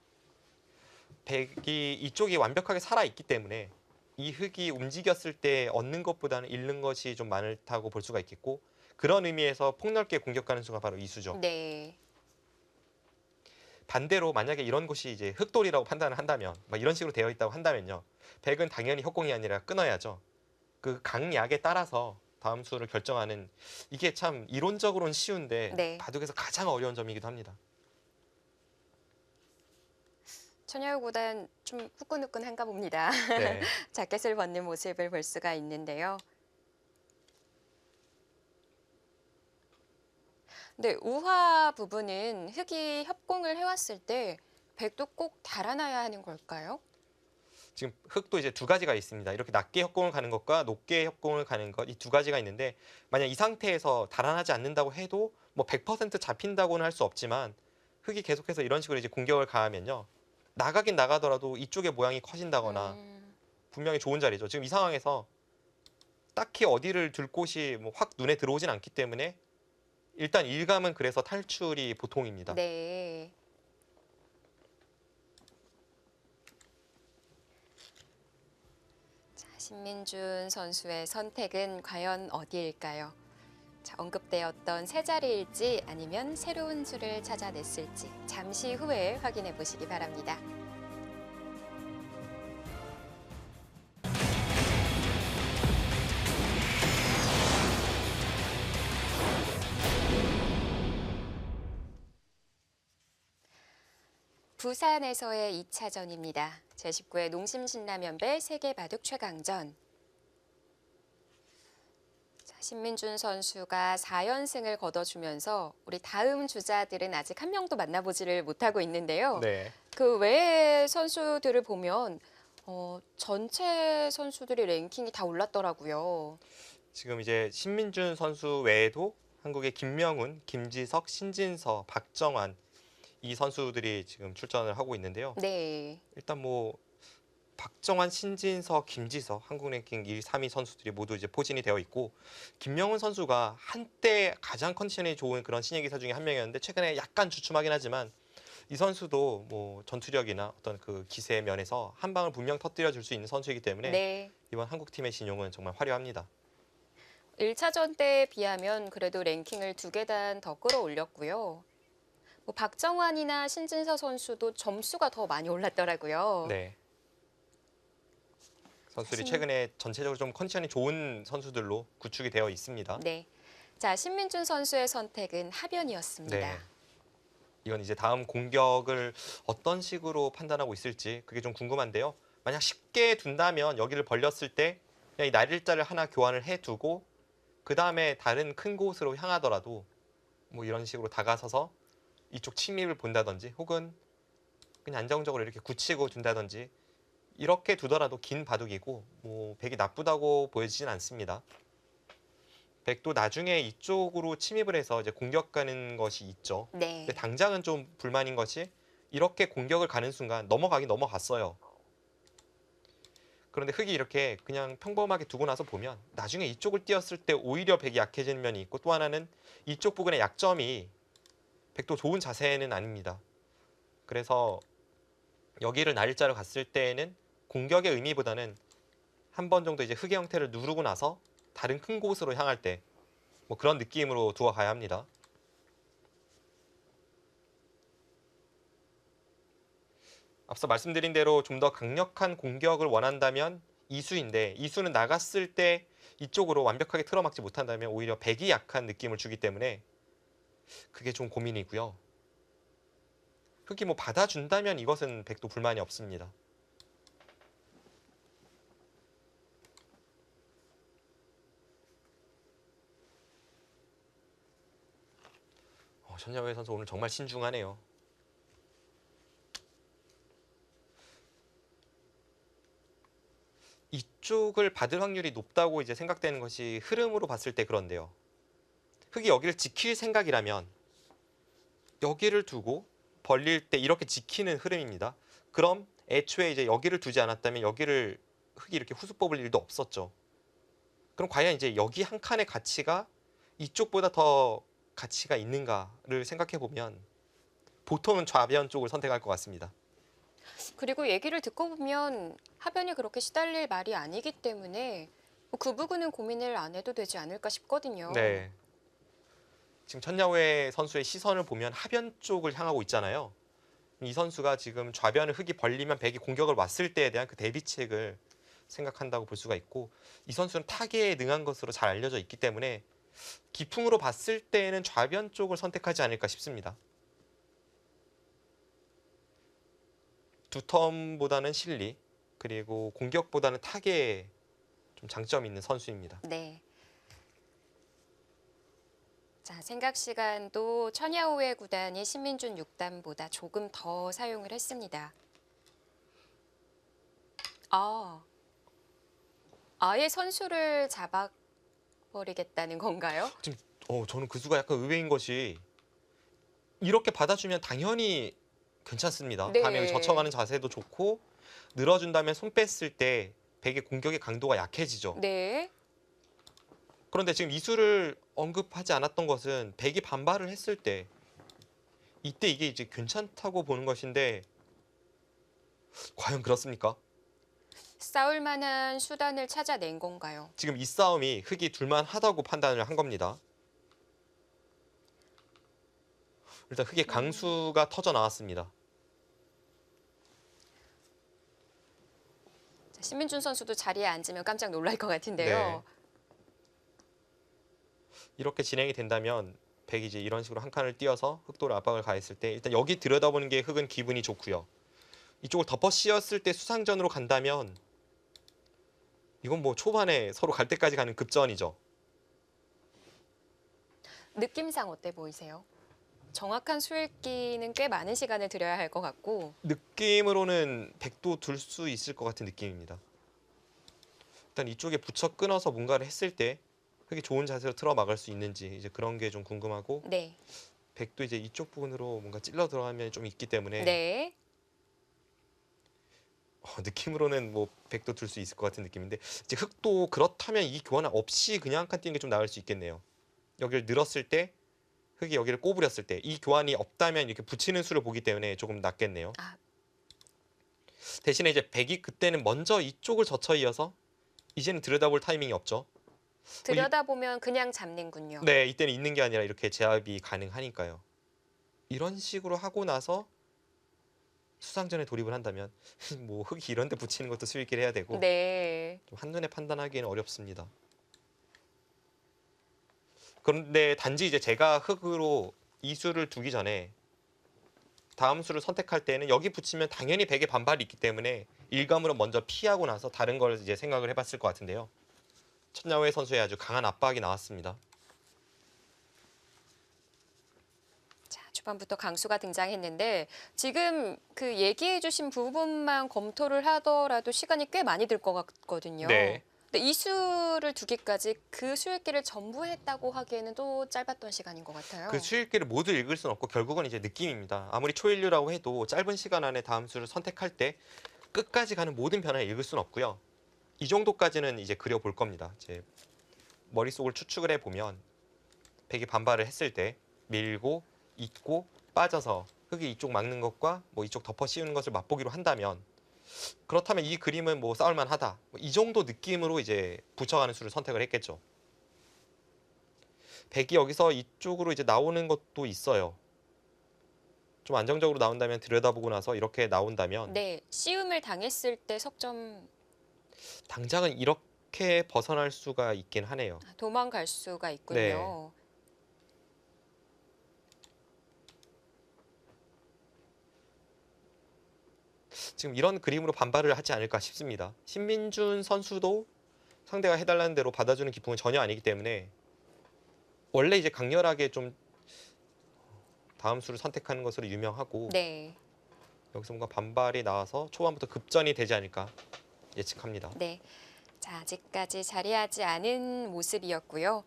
백이 이쪽이 완벽하게 살아있기 때문에 이 흑이 움직였을 때 얻는 것보다는 잃는 것이 좀 많다고 볼 수가 있겠고 그런 의미에서 폭넓게 공격하는 수가 바로 이 수죠. 네. 반대로 만약에 이런 곳이 이제 흑돌이라고 판단을 한다면 막 이런 식으로 되어 있다고 한다면요. 백은 당연히 협공이 아니라 끊어야죠. 그 강약에 따라서 다음 수를 결정하는 이게 참 이론적으로는 쉬운데 네. 바둑에서 가장 어려운 점이기도 합니다. 천야우 구단 좀 후끈후끈한가 봅니다. 네. 자켓을 벗는 모습을 볼 수가 있는데요. 네, 우화 부분은 흑이 협공을 해왔을 때 백도 꼭 달아나야 하는 걸까요? 지금 흑도 이제 두 가지가 있습니다. 이렇게 낮게 협공을 가는 것과 높게 협공을 가는 것 이 두 가지가 있는데 만약 이 상태에서 달아나지 않는다고 해도 뭐 100% 잡힌다고는 할 수 없지만 흙이 계속해서 이런 식으로 이제 공격을 가하면요. 나가긴 나가더라도 이쪽의 모양이 커진다거나 분명히 좋은 자리죠. 지금 이 상황에서 딱히 어디를 둘 곳이 뭐 확 눈에 들어오진 않기 때문에 일단 일감은 그래서 탈출이 보통입니다. 네. 자, 신민준 선수의 선택은 과연 어디일까요? 자, 언급되었던 세 자리일지 아니면 새로운 수를 찾아냈을지 잠시 후에 확인해 보시기 바랍니다. 부산에서의 2차전입니다. 제19회 농심신라면배 세계바둑 최강전. 자, 신민준 선수가 4연승을 거둬주면서 우리 다음 주자들은 아직 한 명도 만나보지를 못하고 있는데요. 네. 그 외의 선수들을 보면 전체 선수들의 랭킹이 다 올랐더라고요. 지금 이제 신민준 선수 외에도 한국의 김명훈, 김지석, 신진서, 박정환 이 선수들이 지금 출전을 하고 있는데요. 네. 일단 뭐 박정환, 신진서, 김지석 한국 랭킹 1, 3위 선수들이 모두 이제 포진이 되어 있고 김명훈 선수가 한때 가장 컨디션이 좋은 그런 신예 기사 중에 한 명이었는데 최근에 약간 주춤하긴 하지만 이 선수도 뭐 전투력이나 어떤 그 기세 면에서 한 방을 분명 터뜨려 줄 수 있는 선수이기 때문에 네. 이번 한국팀의 진용은 정말 화려합니다. 1차전 때에 비하면 그래도 랭킹을 2계단 더 끌어올렸고요. 뭐 박정환이나 신진서 선수도 점수가 더 많이 올랐더라고요. 네. 선수들이 최근에 전체적으로 좀 컨디션이 좋은 선수들로 구축이 되어 있습니다. 네. 자, 신민준 선수의 선택은 하변이었습니다. 네. 이건 이제 다음 공격을 어떤 식으로 판단하고 있을지 그게 좀 궁금한데요. 만약 쉽게 둔다면 여기를 벌렸을 때 그냥 이 날일자를 하나 교환을 해두고 그 다음에 다른 큰 곳으로 향하더라도 뭐 이런 식으로 다가서서 이쪽 침입을 본다든지 혹은 그냥 안정적으로 이렇게 굳히고 둔다든지 이렇게 두더라도 긴 바둑이고 뭐 백이 나쁘다고 보여지진 않습니다. 백도 나중에 이쪽으로 침입을 해서 이제 공격 가는 것이 있죠. 네. 근데 당장은 좀 불만인 것이 이렇게 공격을 가는 순간 넘어가긴 넘어갔어요. 그런데 흙이 이렇게 그냥 평범하게 두고 나서 보면 나중에 이쪽을 띄었을 때 오히려 백이 약해지는 면이 있고 또 하나는 이쪽 부근의 약점이 백도 좋은 자세는 아닙니다. 그래서 여기를 날짜로 갔을 때에는 공격의 의미보다는 한 번 정도 이제 흙의 형태를 누르고 나서 다른 큰 곳으로 향할 때 뭐 그런 느낌으로 두어 가야 합니다. 앞서 말씀드린 대로 좀 더 강력한 공격을 원한다면 이수인데 이수는 나갔을 때 이쪽으로 완벽하게 틀어막지 못한다면 오히려 백이 약한 느낌을 주기 때문에 그게 좀 고민이고요. 흙이 뭐 받아준다면 이것은 백도 불만이 없습니다. 전야회 선수 오늘 정말 신중하네요. 이쪽을 받을 확률이 높다고 이제 생각되는 것이 흐름으로 봤을 때 그런데요. 흙이 여기를 지킬 생각이라면 여기를 두고 벌릴 때 이렇게 지키는 흐름입니다. 그럼 애초에 이제 여기를 두지 않았다면 여기를 흙이 이렇게 후수 뽑을 일도 없었죠. 그럼 과연 이제 여기 한 칸의 가치가 이쪽보다 더 가치가 있는가를 생각해 보면 보통은 좌변 쪽을 선택할 것 같습니다. 그리고 얘기를 듣고 보면 하변이 그렇게 시달릴 말이 아니기 때문에 뭐그 부분은 고민을 안 해도 되지 않을까 싶거든요. 네. 지금 천야회 선수의 시선을 보면 하변 쪽을 향하고 있잖아요. 이 선수가 지금 좌변을 흙이 벌리면 백이 공격을 왔을 때에 대한 그 대비책을 생각한다고 볼 수가 있고 이 선수는 타계에 능한 것으로 잘 알려져 있기 때문에 기풍으로 봤을 때에는 좌변 쪽을 선택하지 않을까 싶습니다. 두텀보다는 실리 그리고 공격보다는 타계에 좀 장점이 있는 선수입니다. 네. 자, 생각 시간도 천야오의 구단이 신민준 6단보다 조금 더 사용을 했습니다. 아예 선수를 잡아버리겠다는 건가요? 지금 저는 그 수가 약간 의외인 것이 이렇게 받아주면 당연히 괜찮습니다. 네. 다음에 젖혀가는 자세도 좋고 늘어준다면 손 뺐을 때 백의 공격의 강도가 약해지죠. 네. 그런데 지금 이수를 언급하지 않았던 것은 백이 반발을 했을 때 이때 이게 이제 괜찮다고 보는 것인데 과연 그렇습니까? 싸울 만한 수단을 찾아낸 건가요? 지금 이 싸움이 흑이 둘만하다고 판단을 한 겁니다. 일단 흑의 강수가 터져 나왔습니다. 자, 신민준 선수도 자리에 앉으면 깜짝 놀랄 것 같은데요. 네. 이렇게 진행이 된다면 백이 이제 이런 식으로 한 칸을 띄어서 흑도로 압박을 가했을 때 일단 여기 들여다보는 게 흑은 기분이 좋고요. 이쪽을 덮어 씌웠을 때 수상전으로 간다면 이건 뭐 초반에 서로 갈 때까지 가는 급전이죠. 느낌상 어때 보이세요? 정확한 수읽기는 꽤 많은 시간을 들여야 할 것 같고 느낌으로는 백도 둘 수 있을 것 같은 느낌입니다. 일단 이쪽에 붙여 끊어서 뭔가를 했을 때 흑이 좋은 자세로 틀어 막을 수 있는지 이제 그런 게 좀 궁금하고 네. 백도 이제 이쪽 부분으로 뭔가 찔러 들어가면 좀 있기 때문에 네. 느낌으로는 뭐 백도 둘 수 있을 것 같은 느낌인데 이제 흑도 그렇다면 이 교환 없이 그냥 한 칸 뛰는 게 좀 나을 수 있겠네요. 여기를 늘었을 때 흑이 여기를 꼬부렸을 때 이 교환이 없다면 이렇게 붙이는 수를 보기 때문에 조금 낫겠네요. 아. 대신에 이제 백이 그때는 먼저 이쪽을 젖혀 이어서 이제는 들여다볼 타이밍이 없죠. 들여다보면 그냥 잡는군요. 네, 이때는 있는 게 아니라 이렇게 제압이 가능하니까요. 이런 식으로 하고 나서 수상전에 돌입을 한다면 뭐 흑이 이런 데 붙이는 것도 수익기를 해야 되고 네. 좀 한눈에 판단하기에는 어렵습니다. 그런데 단지 이제 제가 흑으로 이 수를 두기 전에 다음 수를 선택할 때는 여기 붙이면 당연히 백의 반발이 있기 때문에 일감으로 먼저 피하고 나서 다른 걸 이제 생각을 해봤을 것 같은데요. 천야오의 선수의 아주 강한 압박이 나왔습니다. 자, 초반부터 강수가 등장했는데 지금 그 얘기해 주신 부분만 검토를 하더라도 시간이 꽤 많이 들 것 같거든요. 네. 근데 이 수를 두기까지 그 수읽기를 전부 했다고 하기에는 또 짧았던 시간인 것 같아요. 그 수일기를 모두 읽을 수는 없고 결국은 이제 느낌입니다. 아무리 초일류라고 해도 짧은 시간 안에 다음 수를 선택할 때 끝까지 가는 모든 변화를 읽을 수는 없고요. 이 정도까지는 이제 그려볼 겁니다. 이제 머릿속을 추측을 해보면 백이 반발을 했을 때 밀고 잇고 빠져서 흑이 이쪽 막는 것과 뭐 이쪽 덮어 씌우는 것을 맛보기로 한다면 그렇다면 이 그림은 뭐 싸울만하다. 이 정도 느낌으로 이제 붙여가는 수를 선택을 했겠죠. 백이 여기서 이쪽으로 이제 나오는 것도 있어요. 좀 안정적으로 나온다면 들여다보고 나서 이렇게 나온다면 네, 씌움을 당했을 때 석점 당장은 이렇게 벗어날 수가 있긴 하네요. 도망갈 수가 있군요. 네. 지금 이런 그림으로 반발을 하지 않을까 싶습니다. 신민준 선수도 상대가 해달라는 대로 받아주는 기풍은 전혀 아니기 때문에 원래 이제 강렬하게 좀 다음 수를 선택하는 것으로 유명하고 네. 여기서 뭔가 반발이 나와서 초반부터 급전이 되지 않을까 예측합니다. 네. 자, 아직까지 자리하지 않은 모습이었고요.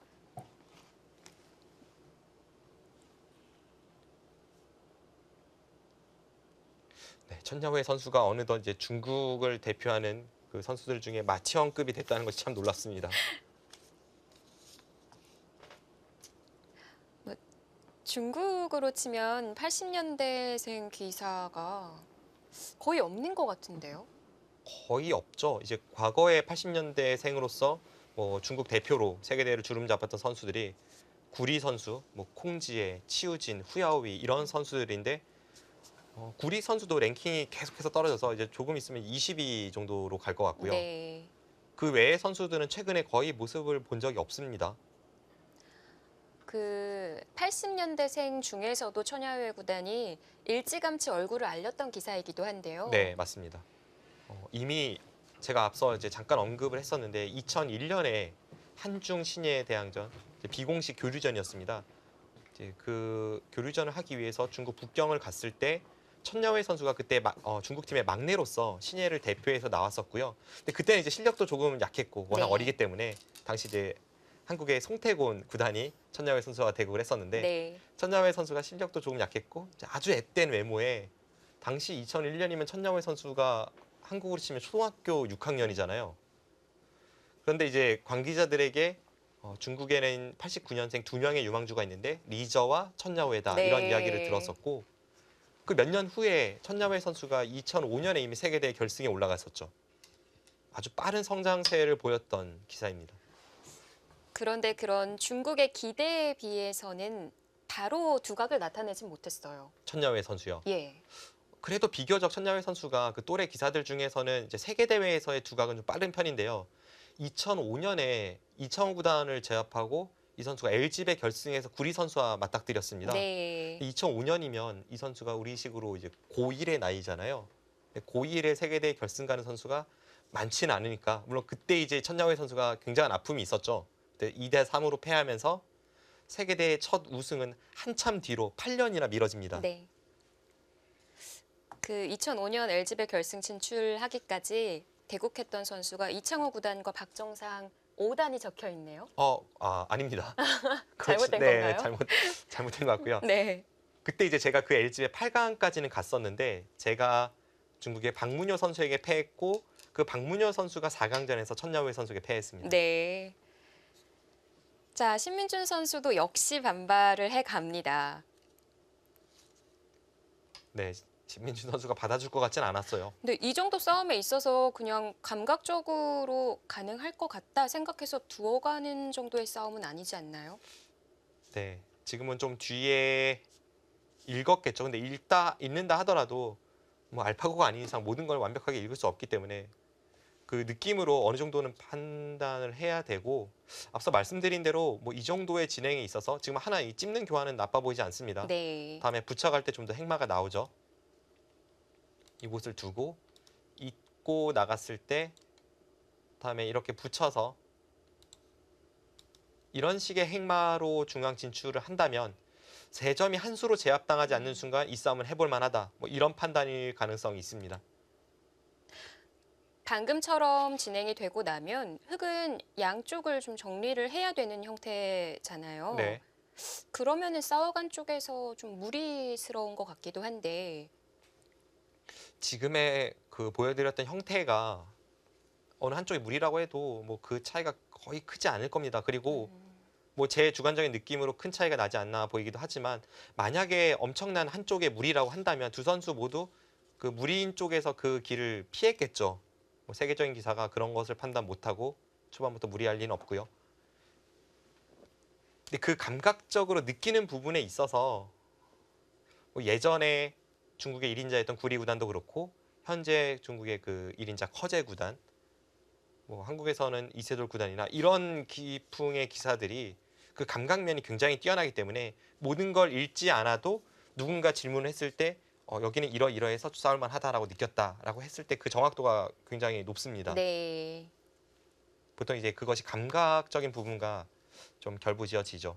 네, 천야오의 선수가 어느덧 이제 중국을 대표하는 그 선수들 중에 마치형급이 됐다는 것이 참 놀랍습니다. 중국으로 치면 80년대생 기사가 거의 없는 것 같은데요. 거의 없죠. 이제 과거의 80년대생으로서 뭐 중국 대표로 세계대회를 주름잡았던 선수들이 구리 선수, 뭐 콩지에, 치우진, 후야오위 이런 선수들인데 구리 선수도 랭킹이 계속해서 떨어져서 이제 조금 있으면 20위 정도로 갈 것 같고요. 네. 그 외의 선수들은 최근에 거의 모습을 본 적이 없습니다. 그 80년대생 중에서도 천야오의 구단이 일찌감치 얼굴을 알렸던 기사이기도 한데요. 네, 맞습니다. 이미 제가 앞서 이제 잠깐 언급을 했었는데 2001년에 한중 신예 대항전 비공식 교류전이었습니다. 이제 그 교류전을 하기 위해서 중국 북경을 갔을 때 천야오의 선수가 그때 중국 팀의 막내로서 신예를 대표해서 나왔었고요. 근데 그때는 이제 실력도 조금 약했고 워낙 네. 어리기 때문에 당시 이제 한국의 송태곤 구단이 천야회 선수와 대국을 했었는데 네. 천야회 선수가 실력도 조금 약했고 아주 앳된 외모에 당시 2001년이면 천야회 선수가 한국으로 치면 초등학교 6학년이잖아요. 그런데 이제 관계자들에게 중국에는 89년생 두 명의 유망주가 있는데 리저와 천야회다 네. 이런 이야기를 들었었고 그 몇 년 후에 천야회 선수가 2005년에 이미 세계대회 결승에 올라갔었죠. 아주 빠른 성장세를 보였던 기사입니다. 그런데 그런 중국의 기대에 비해서는 바로 두각을 나타내진 못했어요. 천야회 선수요. 예. 그래도 비교적 천야회 선수가 그 또래 기사들 중에서는 이제 세계 대회에서의 두각은 좀 빠른 편인데요. 2005년에 이창호 구단을 제압하고 이 선수가 LG배 결승에서 구리 선수와 맞닥뜨렸습니다. 네. 2005년이면 이 선수가 우리식으로 이제 고1의 나이잖아요. 고1의 세계대회 결승 가는 선수가 많지는 않으니까 물론 그때 이제 천야회 선수가 굉장한 아픔이 있었죠. 2대 3으로 패하면서 세계대회 첫 우승은 한참 뒤로 8년이나 미뤄집니다. 네. 그 2005년 LG배 결승 진출하기까지 대국했던 선수가 이창호 구단과 박정상 5단이 적혀 있네요. 아닙니다. 잘못된 네, 건가요? 잘못된 것 같고요. 네. 그때 이제 제가 그 LG의 8강까지는 갔었는데 제가 중국의 박문효 선수에게 패했고 그 박문효 선수가 4강전에서 천야회 선수에게 패했습니다. 네. 자, 신민준 선수도 역시 반발을 해 갑니다. 네, 신민준 선수가 받아줄 것 같진 않았어요. 근데 이 정도 싸움에 있어서 그냥 감각적으로 가능할 것 같다 생각해서 두어가는 정도의 싸움은 아니지 않나요? 네, 지금은 좀 뒤에 읽었겠죠. 근데 읽는다 하더라도 뭐 알파고가 아닌 이상 모든 걸 완벽하게 읽을 수 없기 때문에 그 느낌으로 어느 정도는 판단을 해야 되고 앞서 말씀드린 대로 뭐 이 정도의 진행에 있어서 지금 하나 이 찝는 교환은 나빠 보이지 않습니다. 네. 다음에 붙여갈 때 좀 더 행마가 나오죠. 이곳을 두고 잇고 나갔을 때 다음에 이렇게 붙여서 이런 식의 행마로 중앙 진출을 한다면 세 점이 한 수로 제압당하지 않는 순간 이 싸움은 해볼 만하다. 뭐 이런 판단일 가능성이 있습니다. 방금처럼 진행이 되고 나면 흙은 양쪽을 좀 정리를 해야 되는 형태잖아요. 네. 그러면은 싸워간 쪽에서 좀 무리스러운 것 같기도 한데. 지금의 그 보여드렸던 형태가 어느 한쪽이 무리라고 해도 뭐 그 차이가 거의 크지 않을 겁니다. 그리고 뭐 제 주관적인 느낌으로 큰 차이가 나지 않나 보이기도 하지만 만약에 엄청난 한쪽의 무리라고 한다면 두 선수 모두 그 무리인 쪽에서 그 길을 피했겠죠. 뭐 세계적인 기사가 그런 것을 판단 못하고 초반부터 무리할 리는 없고요. 근데 그 감각적으로 느끼는 부분에 있어서 뭐 예전에 중국의 1인자였던 구리 구단도 그렇고 현재 중국의 그 1인자 커제 구단 뭐 한국에서는 이세돌 구단이나 이런 기풍의 기사들이 그 감각면이 굉장히 뛰어나기 때문에 모든 걸 읽지 않아도 누군가 질문을 했을 때 여기는 이러이러해서 싸울만 하다라고 느꼈다라고 했을 때 그 정확도가 굉장히 높습니다. 네. 보통 이제 그것이 감각적인 부분과 좀 결부지어지죠.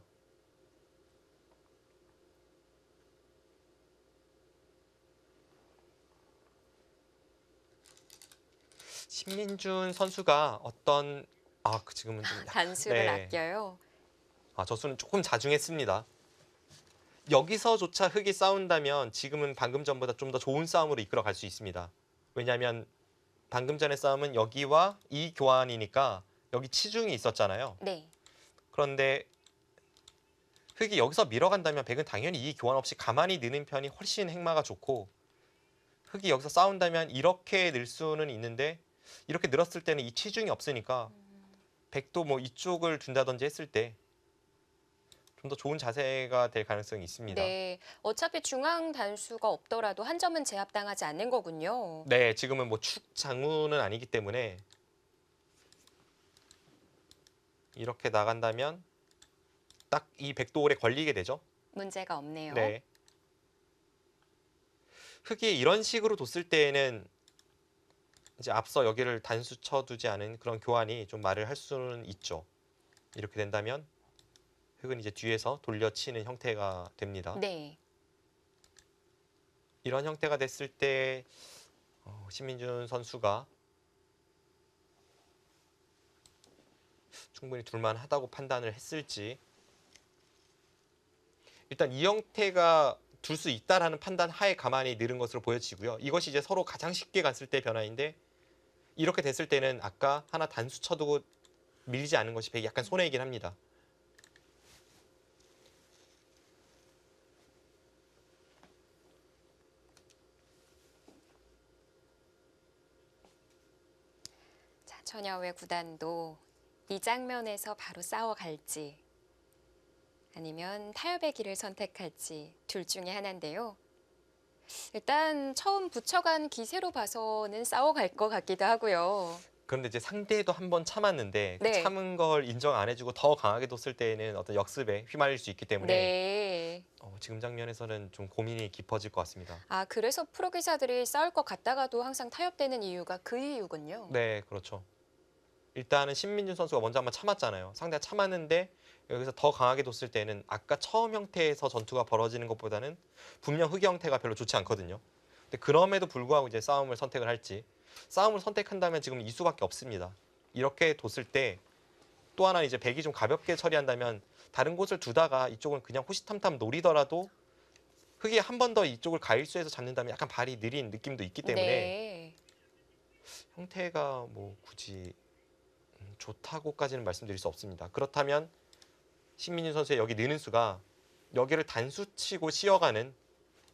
신민준 선수가 어떤 지금은 좀 단수를 네. 아껴요. 저 수는 조금 자중했습니다. 여기서조차 흙이 싸운다면 지금은 방금 전보다 좀 더 좋은 싸움으로 이끌어갈 수 있습니다. 왜냐하면 방금 전의 싸움은 여기와 이 교환이니까 여기 치중이 있었잖아요. 네. 그런데 흙이 여기서 밀어간다면 백은 당연히 이 교환 없이 가만히 느는 편이 훨씬 행마가 좋고 흙이 여기서 싸운다면 이렇게 늘 수는 있는데 이렇게 늘었을 때는 이 치중이 없으니까 백도 뭐 이쪽을 둔다든지 했을 때 좀 더 좋은 자세가 될 가능성이 있습니다. 네. 어차피 중앙 단수가 없더라도 한 점은 제압당하지 않는 거군요. 네, 지금은 뭐 축 장우는 아니기 때문에 이렇게 나간다면 딱 이 백도홀에 걸리게 되죠. 문제가 없네요. 네. 흙이 이런 식으로 뒀을 때에는 이제 앞서 여기를 단수 쳐두지 않은 그런 교환이 좀 말을 할 수는 있죠. 이렇게 된다면 흙은 이제 뒤에서 돌려치는 형태가 됩니다. 네. 이런 형태가 됐을 때 신민준 선수가 충분히 둘만하다고 판단을 했을지. 일단 이 형태가 둘 수 있다라는 판단 하에 가만히 늘은 것으로 보여지고요. 이것이 이제 서로 가장 쉽게 갔을 때 변화인데 이렇게 됐을 때는 아까 하나 단수 쳐두고 밀리지 않은 것이 백이 약간 손해이긴 합니다. 자, 처녀의 구단도 이 장면에서 바로 싸워갈지 아니면 타협의 길을 선택할지 둘 중에 하나인데요. 일단 처음 붙여간 기세로 봐서는 싸워갈 것 같기도 하고요. 그런데 이제 상대도 한 번 참았는데 그 네. 참은 걸 인정 안 해주고 더 강하게 뒀을 때에는 어떤 역습에 휘말릴 수 있기 때문에 네. 지금 장면에서는 좀 고민이 깊어질 것 같습니다. 아, 그래서 프로 기사들이 싸울 것 같다가도 항상 타협되는 이유가 그 이유군요. 네, 그렇죠. 일단은 신민준 선수가 먼저 한번 참았잖아요. 상대가 참았는데 여기서 더 강하게 뒀을 때는 아까 처음 형태에서 전투가 벌어지는 것보다는 분명 흑의 형태가 별로 좋지 않거든요. 근데 그럼에도 불구하고 이제 싸움을 선택을 할지, 싸움을 선택한다면 지금 이 수밖에 없습니다. 이렇게 뒀을 때 또 하나 이제 백이 좀 가볍게 처리한다면 다른 곳을 두다가 이쪽은 그냥 호시탐탐 노리더라도 흑이 한 번 더 이쪽을 가일수해서 잡는다면 약간 발이 느린 느낌도 있기 때문에 네. 형태가 뭐 굳이 좋다고까지는 말씀드릴 수 없습니다. 그렇다면 신민준 선수의 여기 느는 수가 여기를 단수치고 쉬어가는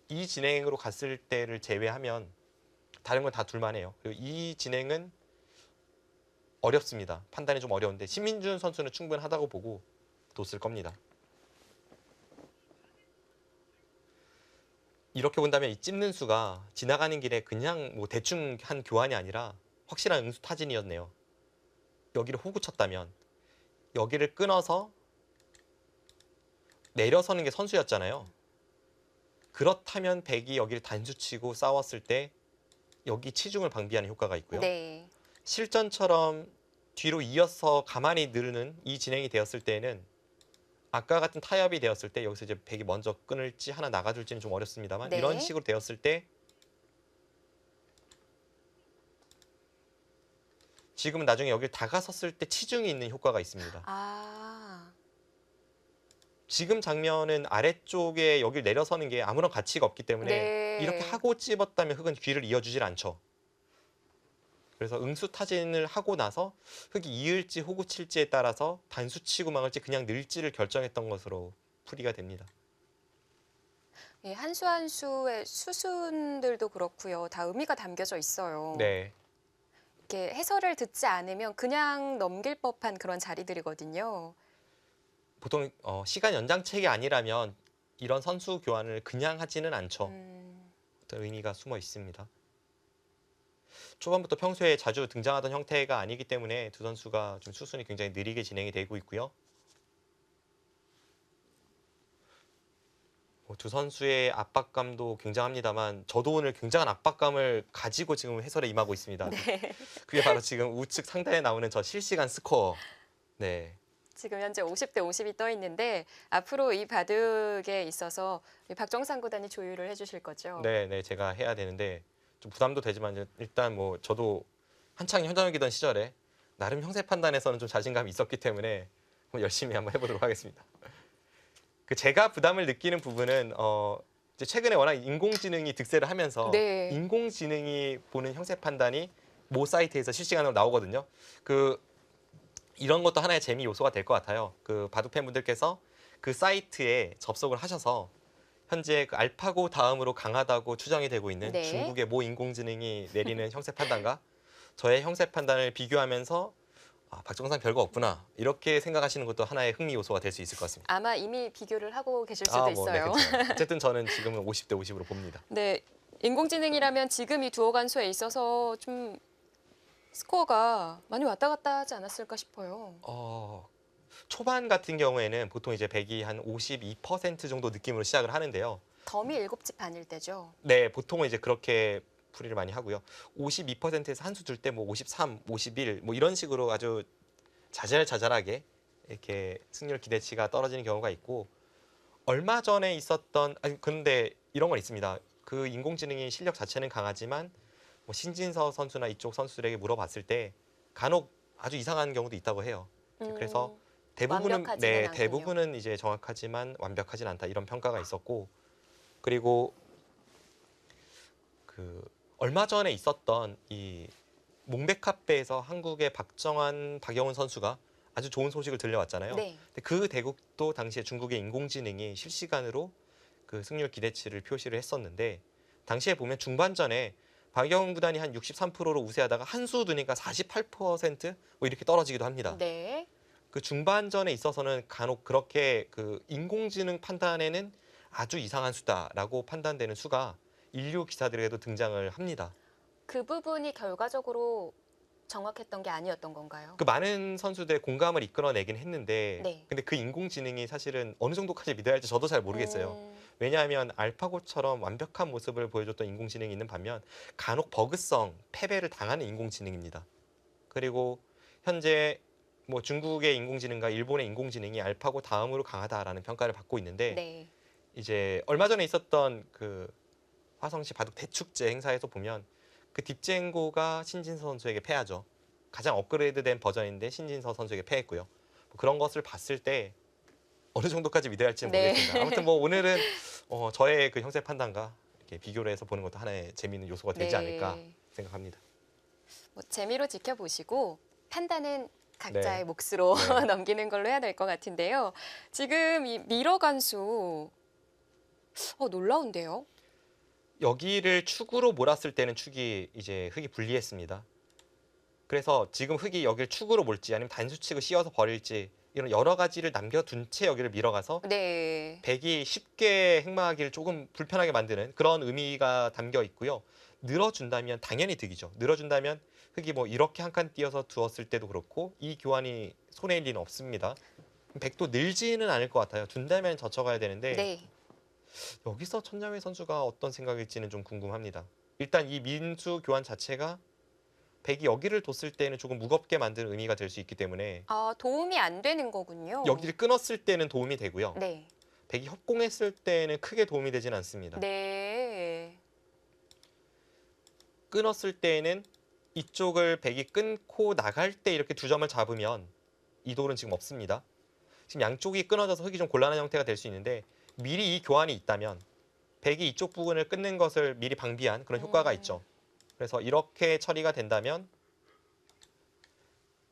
이 진행으로 갔을 때를 제외하면 다른 건 다 둘만해요. 그리고 이 진행은 어렵습니다. 판단이 좀 어려운데 신민준 선수는 충분하다고 보고 뒀을 겁니다. 이렇게 본다면 이 찝는 수가 지나가는 길에 그냥 뭐 대충 한 교환이 아니라 확실한 응수 타진이었네요. 여기를 호구 쳤다면 여기를 끊어서 내려서는 게 선수였잖아요. 그렇다면 백이 여기를 단수치고 싸웠을 때 여기 치중을 방비하는 효과가 있고요. 네. 실전처럼 뒤로 이어서 가만히 느르는 이 진행이 되었을 때는 아까 같은 타협이 되었을 때 여기서 이제 백이 먼저 끊을지 하나 나가줄지는 좀 어렵습니다만 네. 이런 식으로 되었을 때 지금은 나중에 여기를 다가섰을 때 치중이 있는 효과가 있습니다. 아, 지금 장면은 아래쪽에 여기를 내려서는 게 아무런 가치가 없기 때문에 네. 이렇게 하고 찝었다면 흑은 귀를 이어주질 않죠. 그래서 응수 타진을 하고 나서 흑이 이을지 호구 칠지에 따라서 단수 치고 막을지 그냥 늘지를 결정했던 것으로 풀이가 됩니다. 예, 한 수 한 수의 수순들도 그렇고요. 다 의미가 담겨져 있어요. 네, 이렇게 해설을 듣지 않으면 그냥 넘길 법한 그런 자리들이거든요. 보통 시간 연장책이 아니라면 이런 선수 교환을 그냥 하지는 않죠. 어떤 의미가 숨어 있습니다. 초반부터 평소에 자주 등장하던 형태가 아니기 때문에 두 선수가 좀 수순이 굉장히 느리게 진행이 되고 있고요. 두 선수의 압박감도 굉장합니다만 저도 오늘 굉장한 압박감을 가지고 지금 해설에 임하고 있습니다. 네. 그게 바로 지금 우측 상단에 나오는 저 실시간 스코어. 네, 지금 현재 50대 50이 떠 있는데 앞으로 이 바둑에 있어서 이 박정상 구단이 조율을 해주실 거죠? 네, 네, 제가 해야 되는데 좀 부담도 되지만 일단 뭐 저도 한창 현역이던 시절에 나름 형세 판단에서는 좀 자신감이 있었기 때문에 열심히 한번 해보도록 하겠습니다. 그 제가 부담을 느끼는 부분은 이제 최근에 워낙 인공지능이 득세를 하면서 네. 인공지능이 보는 형세 판단이 모 사이트에서 실시간으로 나오거든요. 이런 것도 하나의 재미 요소가 될 것 같아요. 그 바둑 팬분들께서 그 사이트에 접속을 하셔서 현재 그 알파고 다음으로 강하다고 추정이 되고 있는 네. 중국의 모 인공지능이 내리는 형세 판단과 저의 형세 판단을 비교하면서 박정상 별거 없구나 이렇게 생각하시는 것도 하나의 흥미 요소가 될 수 있을 것 같습니다. 아마 이미 비교를 하고 계실 수도 네, 있어요. 괜찮아요. 어쨌든 저는 지금은 50대 50으로 봅니다. 네, 인공지능이라면 지금 이 두어 간수에 있어서 좀 스코어가 많이 왔다 갔다 하지 않았을까 싶어요. 초반 같은 경우에는 보통 이제 백이 한 52% 정도 느낌으로 시작을 하는데요. 덤이 7집 반일 때죠. 네, 보통은 이제 그렇게 풀이를 많이 하고요. 52%에서 한 수 둘 때 뭐 53, 51 뭐 이런 식으로 아주 자잘자잘하게 이렇게 승률 기대치가 떨어지는 경우가 있고 얼마 전에 있었던 그런데 이런 건 있습니다. 그 인공지능이 실력 자체는 강하지만 뭐 신진서 선수나 이쪽 선수들에게 물어봤을 때 간혹 아주 이상한 경우도 있다고 해요. 그래서 대부분은 완벽하지는 않군요. 대부분은 이제 정확하지만 완벽하진 않다 이런 평가가 있었고 그리고 그 얼마 전에 있었던 이 몽백카페에서 한국의 박정환, 박영훈 선수가 아주 좋은 소식을 들려왔잖아요. 네. 근데 그 대국도 당시에 중국의 인공지능이 실시간으로 그 승률 기대치를 표시를 했었는데 당시에 보면 중반전에 박영훈 구단이 한 63%로 우세하다가 한 수 두니까 48%뭐 이렇게 떨어지기도 합니다. 네. 그 중반전에 있어서는 간혹 그렇게 그 인공지능 판단에는 아주 이상한 수다라고 판단되는 수가 인류 기사들에도 등장을 합니다. 그 부분이 결과적으로 정확했던 게 아니었던 건가요? 그 많은 선수들의 공감을 이끌어내긴 했는데 네. 근데 그 인공지능이 사실은 어느 정도까지 믿어야 할지 저도 잘 모르겠어요. 왜냐하면 알파고처럼 완벽한 모습을 보여줬던 인공지능이 있는 반면 간혹 버그성, 패배를 당하는 인공지능입니다. 그리고 현재 뭐 중국의 인공지능과 일본의 인공지능이 알파고 다음으로 강하다라는 평가를 받고 있는데 네. 이제 얼마 전에 있었던 그 화성시 바둑 대축제 행사에서 보면 그 딥젠고가 신진서 선수에게 패하죠. 가장 업그레이드된 버전인데 신진서 선수에게 패했고요. 뭐 그런 것을 봤을 때 어느 정도까지 믿어야 할지는 네. 모르겠습니다. 아무튼 뭐 오늘은 저의 그 형세 판단과 이렇게 비교를 해서 보는 것도 하나의 재미있는 요소가 되지 네. 않을까 생각합니다. 뭐 재미로 지켜보시고 판단은 각자의 네. 몫으로 네. 넘기는 걸로 해야 될 것 같은데요. 지금 이 미러 간수 놀라운데요. 여기를 축으로 몰았을 때는 축이 이제 흙이 불리했습니다. 그래서 지금 흙이 여기를 축으로 몰지 아니면 단수축을 씌워서 버릴지 이런 여러 가지를 남겨둔 채 여기를 밀어가서 네. 백이 쉽게 행마하기를 조금 불편하게 만드는 그런 의미가 담겨 있고요. 늘어준다면 당연히 득이죠. 늘어준다면 흙이 뭐 이렇게 한 칸 띄어서 두었을 때도 그렇고 이 교환이 손해일 리는 없습니다. 백도 늘지는 않을 것 같아요. 둔다면 젖혀가야 되는데 네. 여기서 천야회 선수가 어떤 생각일지는 좀 궁금합니다. 일단 이 민수 교환 자체가 백이 여기를 뒀을 때는 조금 무겁게 만드는 의미가 될 수 있기 때문에 아, 도움이 안 되는 거군요. 여기를 끊었을 때는 도움이 되고요. 네. 백이 협공했을 때는 크게 도움이 되진 않습니다. 네. 끊었을 때는 이쪽을 백이 끊고 나갈 때 이렇게 두 점을 잡으면 이 돌은 지금 없습니다. 지금 양쪽이 끊어져서 흙이 좀 곤란한 형태가 될 수 있는데 미리 이 교환이 있다면 백이 이쪽 부분을 끊는 것을 미리 방비한 그런 효과가 있죠. 그래서 이렇게 처리가 된다면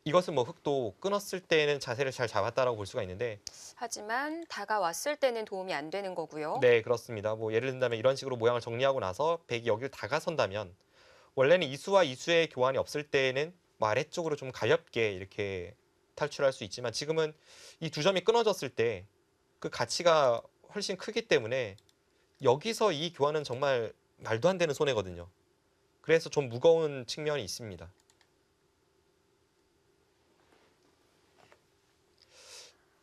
이것은 뭐 흙도 끊었을 때는 자세를 잘 잡았다라고 볼 수가 있는데 하지만 다가왔을 때는 도움이 안 되는 거고요. 네, 그렇습니다. 뭐 예를 든다면 이런 식으로 모양을 정리하고 나서 백이 여기를 다가선다면 원래는 이수와 이수의 교환이 없을 때는 뭐 아래쪽으로 좀 가볍게 이렇게 탈출할 수 있지만 지금은 이 두 점이 끊어졌을 때 그 가치가 훨씬 크기 때문에 여기서 이 교환은 정말 말도 안 되는 손해거든요. 그래서 좀 무거운 측면이 있습니다.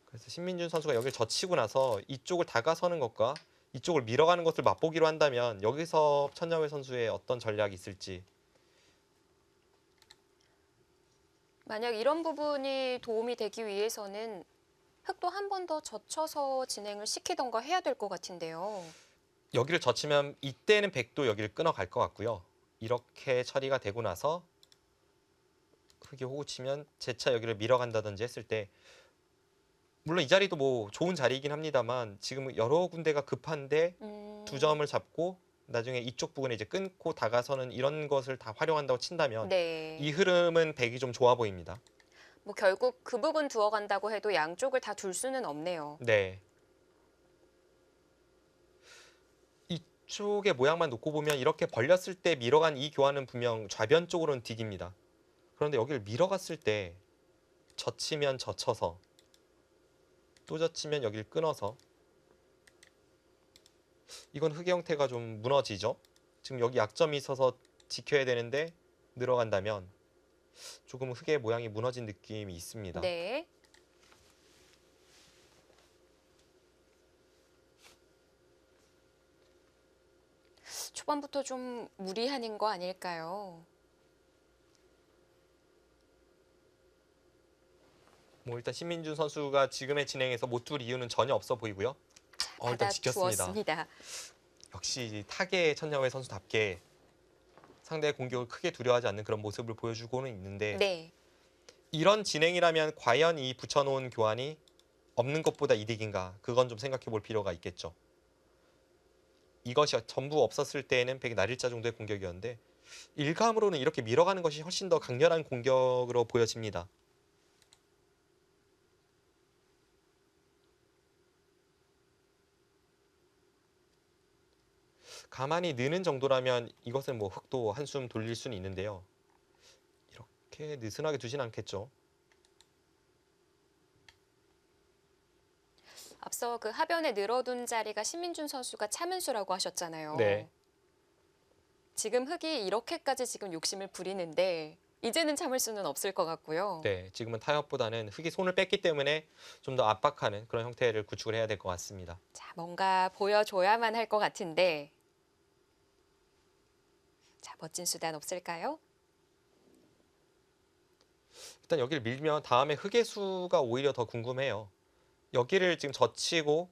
그래서 신민준 선수가 여기를 젖히고 나서 이쪽을 다가서는 것과 이쪽을 밀어가는 것을 맛보기로 한다면 여기서 천야회 선수의 어떤 전략이 있을지. 만약 이런 부분이 도움이 되기 위해서는 흙도 한 번 더 젖혀서 진행을 시키던가 해야 될 것 같은데요. 여기를 젖히면 이때는 백도 여기를 끊어갈 것 같고요. 이렇게 처리가 되고 나서 흙이 호구치면 재차 여기를 밀어간다든지 했을 때 물론 이 자리도 뭐 좋은 자리이긴 합니다만 지금 여러 군데가 급한데 두 점을 잡고 나중에 이쪽 부분에 이제 끊고 다가서는 이런 것을 다 활용한다고 친다면 네. 이 흐름은 백이 좀 좋아 보입니다. 뭐 결국 그 부분 두어 간다고 해도 양쪽을 다 둘 수는 없네요. 네. 이쪽의 모양만 놓고 보면 이렇게 벌렸을 때 밀어간 이 교환은 분명 좌변 쪽으로는 득입니다. 그런데 여기를 밀어갔을 때 젖히면 젖혀서 또 젖히면 여기를 끊어서 이건 흙의 형태가 좀 무너지죠. 지금 여기 약점이 있어서 지켜야 되는데 늘어간다면 조금 흙의 모양이 무너진 느낌이 있습니다. 네. 초반부터 좀 무리하는 거 아닐까요? 뭐 일단 신민준 선수가 지금의 진행에서 못 둘 이유는 전혀 없어 보이고요. 일단 지켰습니다. 받아주었습니다. 역시 타계 천야회 선수답게 상대의 공격을 크게 두려워하지 않는 그런 모습을 보여주고는 있는데 네. 이런 진행이라면 과연 이 붙여놓은 교환이 없는 것보다 이득인가? 그건 좀 생각해 볼 필요가 있겠죠. 이것이 전부 없었을 때에는 백이 날일자 정도의 공격이었는데 일감으로는 이렇게 밀어가는 것이 훨씬 더 강렬한 공격으로 보여집니다. 가만히 느는 정도라면 이것은 뭐 흑도 한숨 돌릴 수는 있는데요. 이렇게 느슨하게 두진 않겠죠. 앞서 그 하변에 늘어둔 자리가 신민준 선수가 참은수라고 하셨잖아요. 네. 지금 흑이 이렇게까지 지금 욕심을 부리는데 이제는 참을 수는 없을 것 같고요. 네, 지금은 타협보다는 흑이 손을 뺐기 때문에 좀 더 압박하는 그런 형태를 구축을 해야 될 것 같습니다. 자, 뭔가 보여줘야만 할 것 같은데. 자, 멋진 수단 없을까요? 일단 여기를 밀면 다음에 흑의 수가 오히려 더 궁금해요. 여기를 지금 젖히고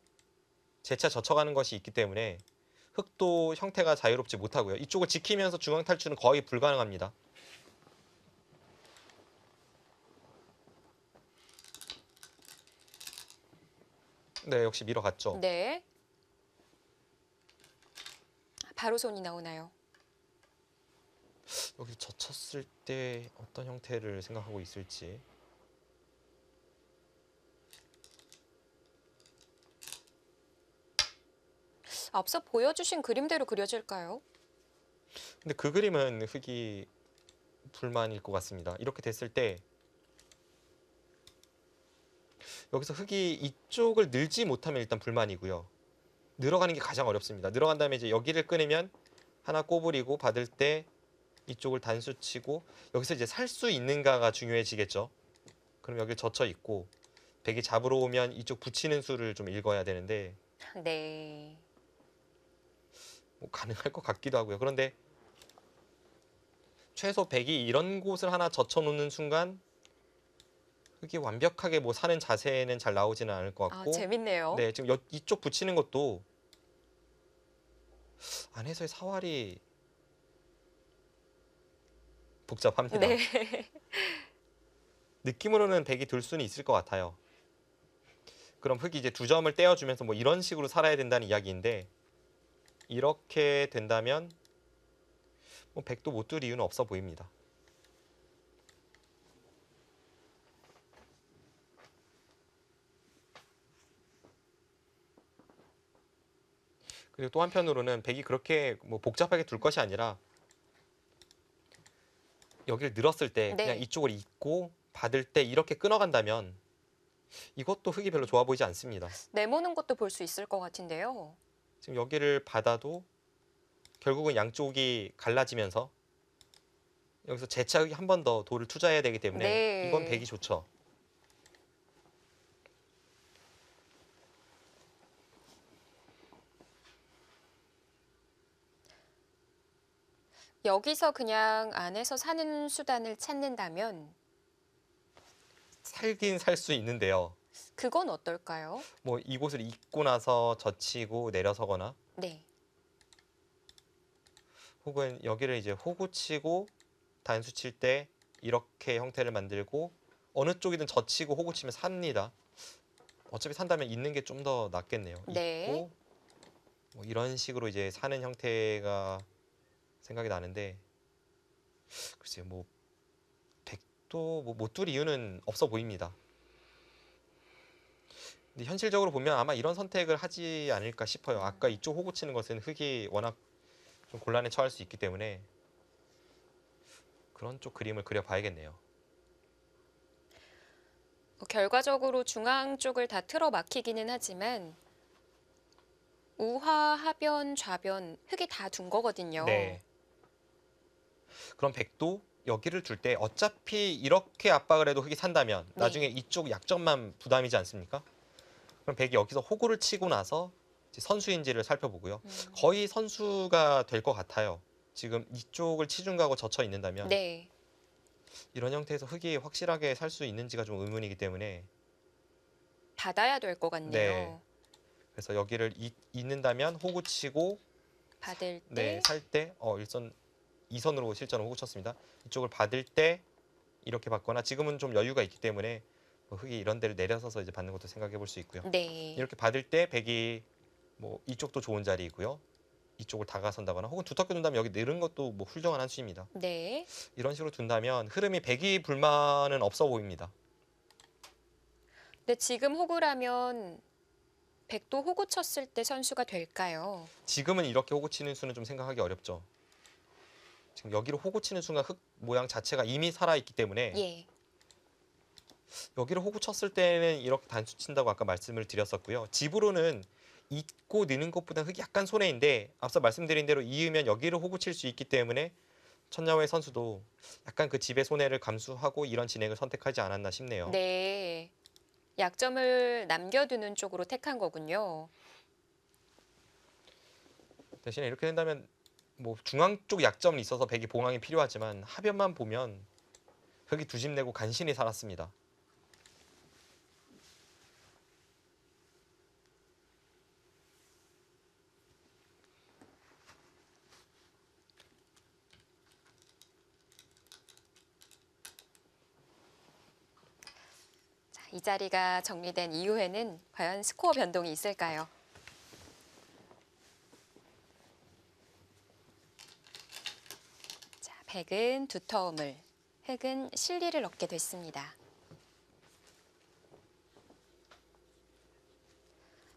재차 젖혀가는 것이 있기 때문에 흑도 형태가 자유롭지 못하고요. 이쪽을 지키면서 중앙 탈출은 거의 불가능합니다. 네, 역시 밀어갔죠. 네. 바로 손이 나오나요? 여기 젖혔을 때 어떤 형태를 생각하고 있을지. 앞서 보여주신 그림대로 그려질까요? 근데 그 그림은 흑이 불만일 것 같습니다. 이렇게 됐을 때 여기서 흑이 이쪽을 늘지 못하면 일단 불만이고요. 늘어가는 게 가장 어렵습니다. 늘어간 다음에 이제 여기를 끊으면 하나 꼬부리고 받을 때 이쪽을 단수 치고 여기서 이제 살 수 있는가가 중요해지겠죠. 그럼 여기 젖혀 있고 백이 잡으러 오면 이쪽 붙이는 수를 좀 읽어야 되는데 네. 뭐 가능할 것 같기도 하고요. 그런데 최소 백이 이런 곳을 하나 젖혀 놓는 순간 흑이 완벽하게 뭐 사는 자세는 잘 나오지는 않을 것 아, 같고 재밌네요. 네, 지금 이쪽 붙이는 것도 안에서의 사활이 복잡합니다. 네. 느낌으로는 백이 들 수는 있을 것 같아요. 그럼 흑이 이제 두 점을 떼어주면서 뭐 이런 식으로 살아야 된다는 이야기인데 이렇게 된다면 뭐 백도 못 둘 이유는 없어 보입니다. 그리고 또 한편으로는 백이 그렇게 뭐 복잡하게 둘 것이 아니라 여기를 늘었을 때 네. 그냥 이쪽을 잇고 받을 때 이렇게 끊어간다면 이것도 흑이 별로 좋아 보이지 않습니다. 내모는 것도 볼 수 있을 것 같은데요. 지금 여기를 받아도 결국은 양쪽이 갈라지면서 여기서 재차 흑이 한 번 더 돌을 투자해야 되기 때문에 네. 이건 백이 좋죠. 여기서 그냥 안에서 사는 수단을 찾는다면 살긴 살 수 있는데요. 그건 어떨까요? 뭐 이곳을 잇고 나서 젖히고 내려서거나 네. 혹은 여기를 이제 호구 치고 단수 칠 때 이렇게 형태를 만들고 어느 쪽이든 젖히고 호구 치면 삽니다. 어차피 산다면 있는 게 좀 더 낫겠네요. 네. 있고 뭐 이런 식으로 이제 사는 형태가 생각이 나는데 글쎄요 뭐 백도 뭐 못 둘 이유는 없어 보입니다. 근데 현실적으로 보면 아마 이런 선택을 하지 않을까 싶어요. 아까 이쪽 호구 치는 것은 흑이 워낙 좀 곤란에 처할 수 있기 때문에 그런 쪽 그림을 그려봐야겠네요. 결과적으로 중앙 쪽을 다 틀어 막히기는 하지만 우하, 하변, 좌변 흙이 다 둔 거거든요. 네. 그럼 백도 여기를 둘 때 어차피 이렇게 압박을 해도 흑이 산다면 네. 나중에 이쪽 약점만 부담이지 않습니까? 그럼 백이 여기서 호구를 치고 나서 이제 선수인지를 살펴보고요. 거의 선수가 될 것 같아요. 지금 이쪽을 치중가고 젖혀 있는다면 네. 이런 형태에서 흑이 확실하게 살 수 있는지가 좀 의문이기 때문에 받아야 될 것 같네요. 네. 그래서 여기를 잇는다면 호구 치고 받을 때 네, 살 때 일선 2선으로 실전 호구 쳤습니다. 이쪽을 받을 때 이렇게 받거나 지금은 좀 여유가 있기 때문에 뭐 흙이 이런 데를 내려서서 이제 받는 것도 생각해 볼 수 있고요. 네. 이렇게 받을 때 백이 뭐 이쪽도 좋은 자리이고요. 이쪽을 다가선다거나 혹은 두텁게 둔다면 여기 내는 것도 뭐 훌륭한 한 수입니다. 네. 이런 식으로 둔다면 흐름이 백이 불만은 없어 보입니다. 근데 지금 호구라면 백도 호구 쳤을 때 선수가 될까요? 지금은 이렇게 호구 치는 수는 좀 생각하기 어렵죠. 지금 여기로 호구 치는 순간 흙 모양 자체가 이미 살아있기 때문에 예. 여기를 호구 쳤을 때는 이렇게 단수 친다고 아까 말씀을 드렸었고요. 집으로는 잇고 느는 것보다 흙이 약간 손해인데 앞서 말씀드린 대로 이으면 여기를 호구 칠 수 있기 때문에 천야오의 선수도 약간 그 집의 손해를 감수하고 이런 진행을 선택하지 않았나 싶네요. 네. 약점을 남겨두는 쪽으로 택한 거군요. 대신에 이렇게 된다면 뭐 중앙 쪽 약점이 있어서 백이 봉황이 필요하지만 하변만 보면 흙이 두 집 내고 간신히 살았습니다. 자, 이 자리가 정리된 이후에는 과연 스코어 변동이 있을까요? 자, 백은 두터움을, 흙은 실리를 얻게 됐습니다.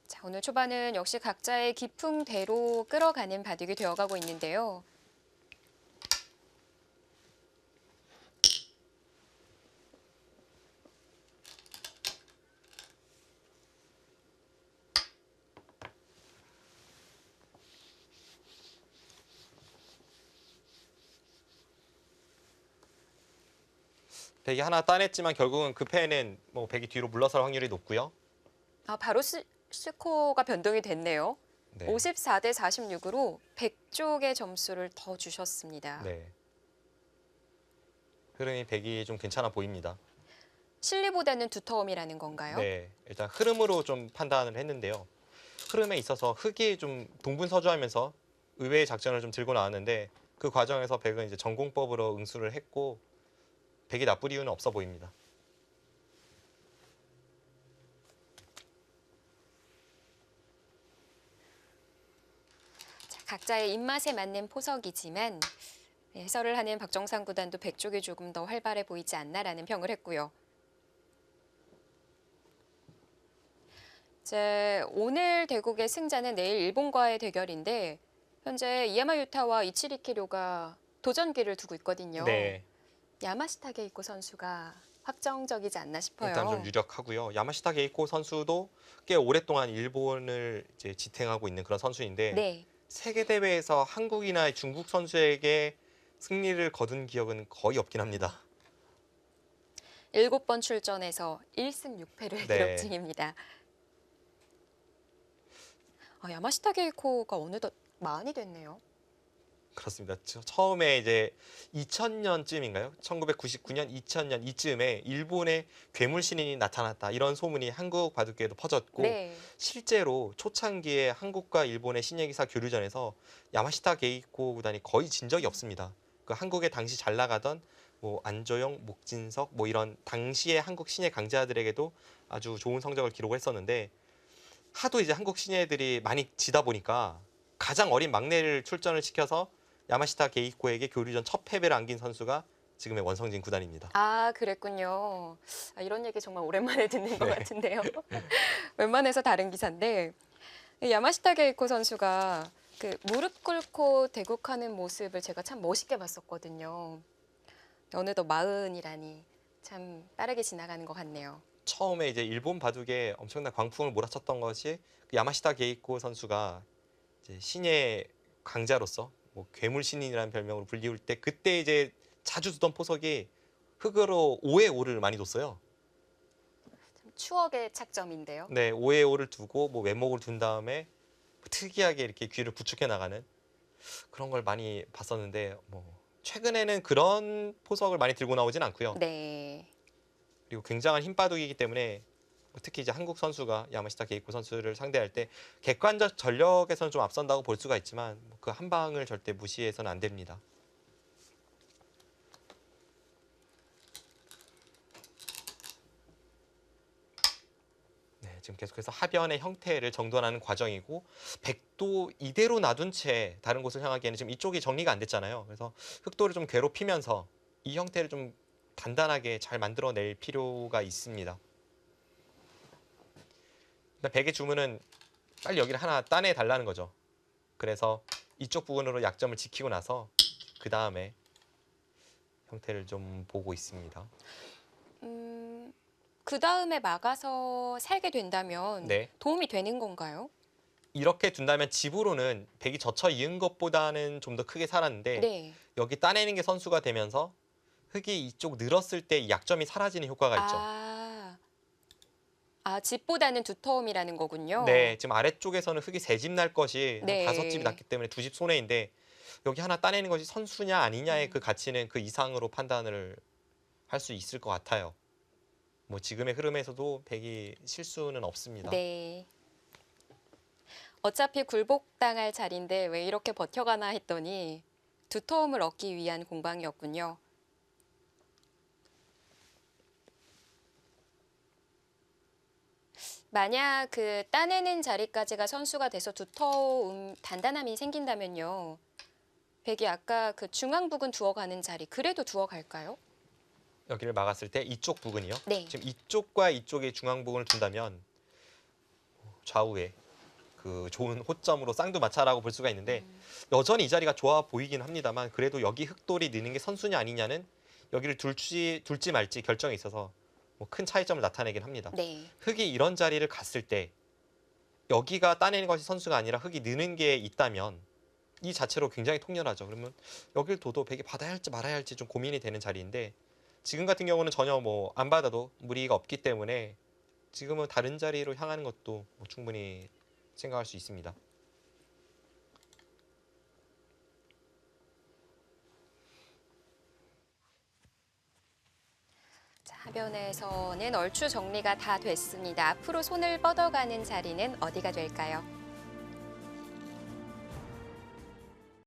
자, 오늘 초반은 역시 각자의 기풍대로 끌어가는 바둑이 되어가고 있는데요. 백이 하나 따냈지만 결국은 그 패는 뭐 백이 뒤로 물러설 확률이 높고요. 아, 바로 스코어가 변동이 됐네요. 네. 54대 46으로 백 쪽의 점수를 더 주셨습니다. 네. 흐름이 백이 좀 괜찮아 보입니다. 실리보다는 두터움이라는 건가요? 네. 일단 흐름으로 좀 판단을 했는데요. 흐름에 있어서 흙이 좀 동분서주하면서 의외의 작전을 좀 들고 나왔는데 그 과정에서 백은 이제 전공법으로 응수를 했고 백이 나쁠 이유는 없어 보입니다. 자, 각자의 입맛에 맞는 포석이지만 해설을 하는 박정상 구단도 백 쪽이 조금 더 활발해 보이지 않나라는 평을 했고요. 이제 오늘 대국의 승자는 내일 일본과의 대결인데 현재 이야마 유타와 이치리키료가 도전기를 두고 있거든요. 네. 야마시타 게이코 선수가 확정적이지 않나 싶어요. 일단 좀 유력하고요. 야마시타 게이코 선수도 꽤 오랫동안 일본을 이제 지탱하고 있는 그런 선수인데 네. 세계 대회에서 한국이나 중국 선수에게 승리를 거둔 기억은 거의 없긴 합니다. 7번 출전해서 1승 6패를 네. 기록 중입니다. 야마시타 게이코가 어느덧 많이 됐네요. 그렇습니다. 처음에 이제 2000년쯤인가요? 1999년, 2000년 이쯤에 일본의 괴물 신인이 나타났다. 이런 소문이 한국 바둑계에도 퍼졌고 네. 실제로 초창기에 한국과 일본의 신예기사 교류전에서 야마시타 게이코 구단이 거의 진 적이 없습니다. 그 한국에 당시 잘 나가던 뭐 안조영, 목진석 뭐 이런 당시의 한국 신예 강자들에게도 아주 좋은 성적을 기록을 했었는데 하도 이제 한국 신예들이 많이 지다 보니까 가장 어린 막내를 출전을 시켜서 야마시타 게이코에게 교류전 첫 패배를 안긴 선수가 지금의 원성진 구단입니다. 아, 그랬군요. 이런 얘기 정말 오랜만에 듣는 것 네. 같은데요. 웬만해서 다른 기사인데 이 야마시타 게이코 선수가 그 무릎 꿇고 대국하는 모습을 제가 참 멋있게 봤었거든요. 어느덧 40이라니 참 빠르게 지나가는 것 같네요. 처음에 이제 일본 바둑에 엄청난 광풍을 몰아쳤던 것이 그 야마시타 게이코 선수가 이제 신예 강자로서 뭐 괴물 신인이라는 별명으로 불리울 때 그때 이제 자주 두던 포석이 흙으로 5에 5를 많이 뒀어요. 참 추억의 착점인데요. 네, 5에 5를 두고 뭐 외목을 둔 다음에 특이하게 이렇게 귀를 구축해 나가는 그런 걸 많이 봤었는데 뭐 최근에는 그런 포석을 많이 들고 나오진 않고요. 네. 그리고 굉장한 힘바둑이기 때문에 특히 이제 한국 선수가 야마시타 게이코 선수를 상대할 때 객관적 전력에서는 좀 앞선다고 볼 수가 있지만 그 한 방을 절대 무시해서는 안 됩니다. 지금 계속해서 하변의 형태를 정돈하는 과정이고 백도 이대로 놔둔 채 다른 곳을 향하기에는 지금 이쪽이 정리가 안 됐잖아요. 그래서 흑도를 좀 괴롭히면서 이 형태를 좀 단단하게 잘 만들어낼 필요가 있습니다. 일단 백의 주문은 빨리 여기를 하나 따내 달라는 거죠. 그래서 이쪽 부분으로 약점을 지키고 나서 그 다음에 형태를 좀 보고 있습니다. 그 다음에 막아서 살게 된다면 네. 도움이 되는 건가요? 이렇게 둔다면 집으로는 백이 젖혀 이은 것보다는 좀 더 크게 살았는데 네. 여기 따내는 게 선수가 되면서 흙이 이쪽 늘었을 때 이 약점이 사라지는 효과가 있죠. 집보다는 두터움이라는 거군요. 네, 지금 아래쪽에서는 흙이 3집 날 것이 네. 한 5집이 났기 때문에 2집 손해인데 여기 하나 따내는 것이 선수냐 아니냐의 그 가치는 그 이상으로 판단을 할 수 있을 것 같아요. 뭐 지금의 흐름에서도 백이 실수는 없습니다. 네. 어차피 굴복당할 자리인데 왜 이렇게 버텨가나 했더니 두터움을 얻기 위한 공방이었군요. 만약 그 따내는 자리까지가 선수가 돼서 두터움, 단단함이 생긴다면요. 백이 아까 그 중앙 부근 두어가는 자리, 그래도 두어갈까요? 여기를 막았을 때 이쪽 부분이요. 네. 지금 이쪽과 이쪽의 중앙 부분을 둔다면 좌우에 그 좋은 호점으로 쌍두마차라고 볼 수가 있는데 여전히 이 자리가 좋아 보이긴 합니다만 그래도 여기 흙돌이 느는 게 선수냐 아니냐는 여기를 둘지 말지 결정에 있어서 뭐 큰 차이점을 나타내긴 합니다. 네. 흙이 이런 자리를 갔을 때 여기가 따내는 것이 선수가 아니라 흙이 느는 게 있다면 이 자체로 굉장히 통렬하죠. 그러면 여길 둬도 백이 받아야 할지 말아야 할지 좀 고민이 되는 자리인데 지금 같은 경우는 전혀 뭐 안 받아도 무리가 없기 때문에 지금은 다른 자리로 향하는 것도 뭐 충분히 생각할 수 있습니다. 자, 하변에서는 얼추 정리가 다 됐습니다. 앞으로 손을 뻗어가는 자리는 어디가 될까요?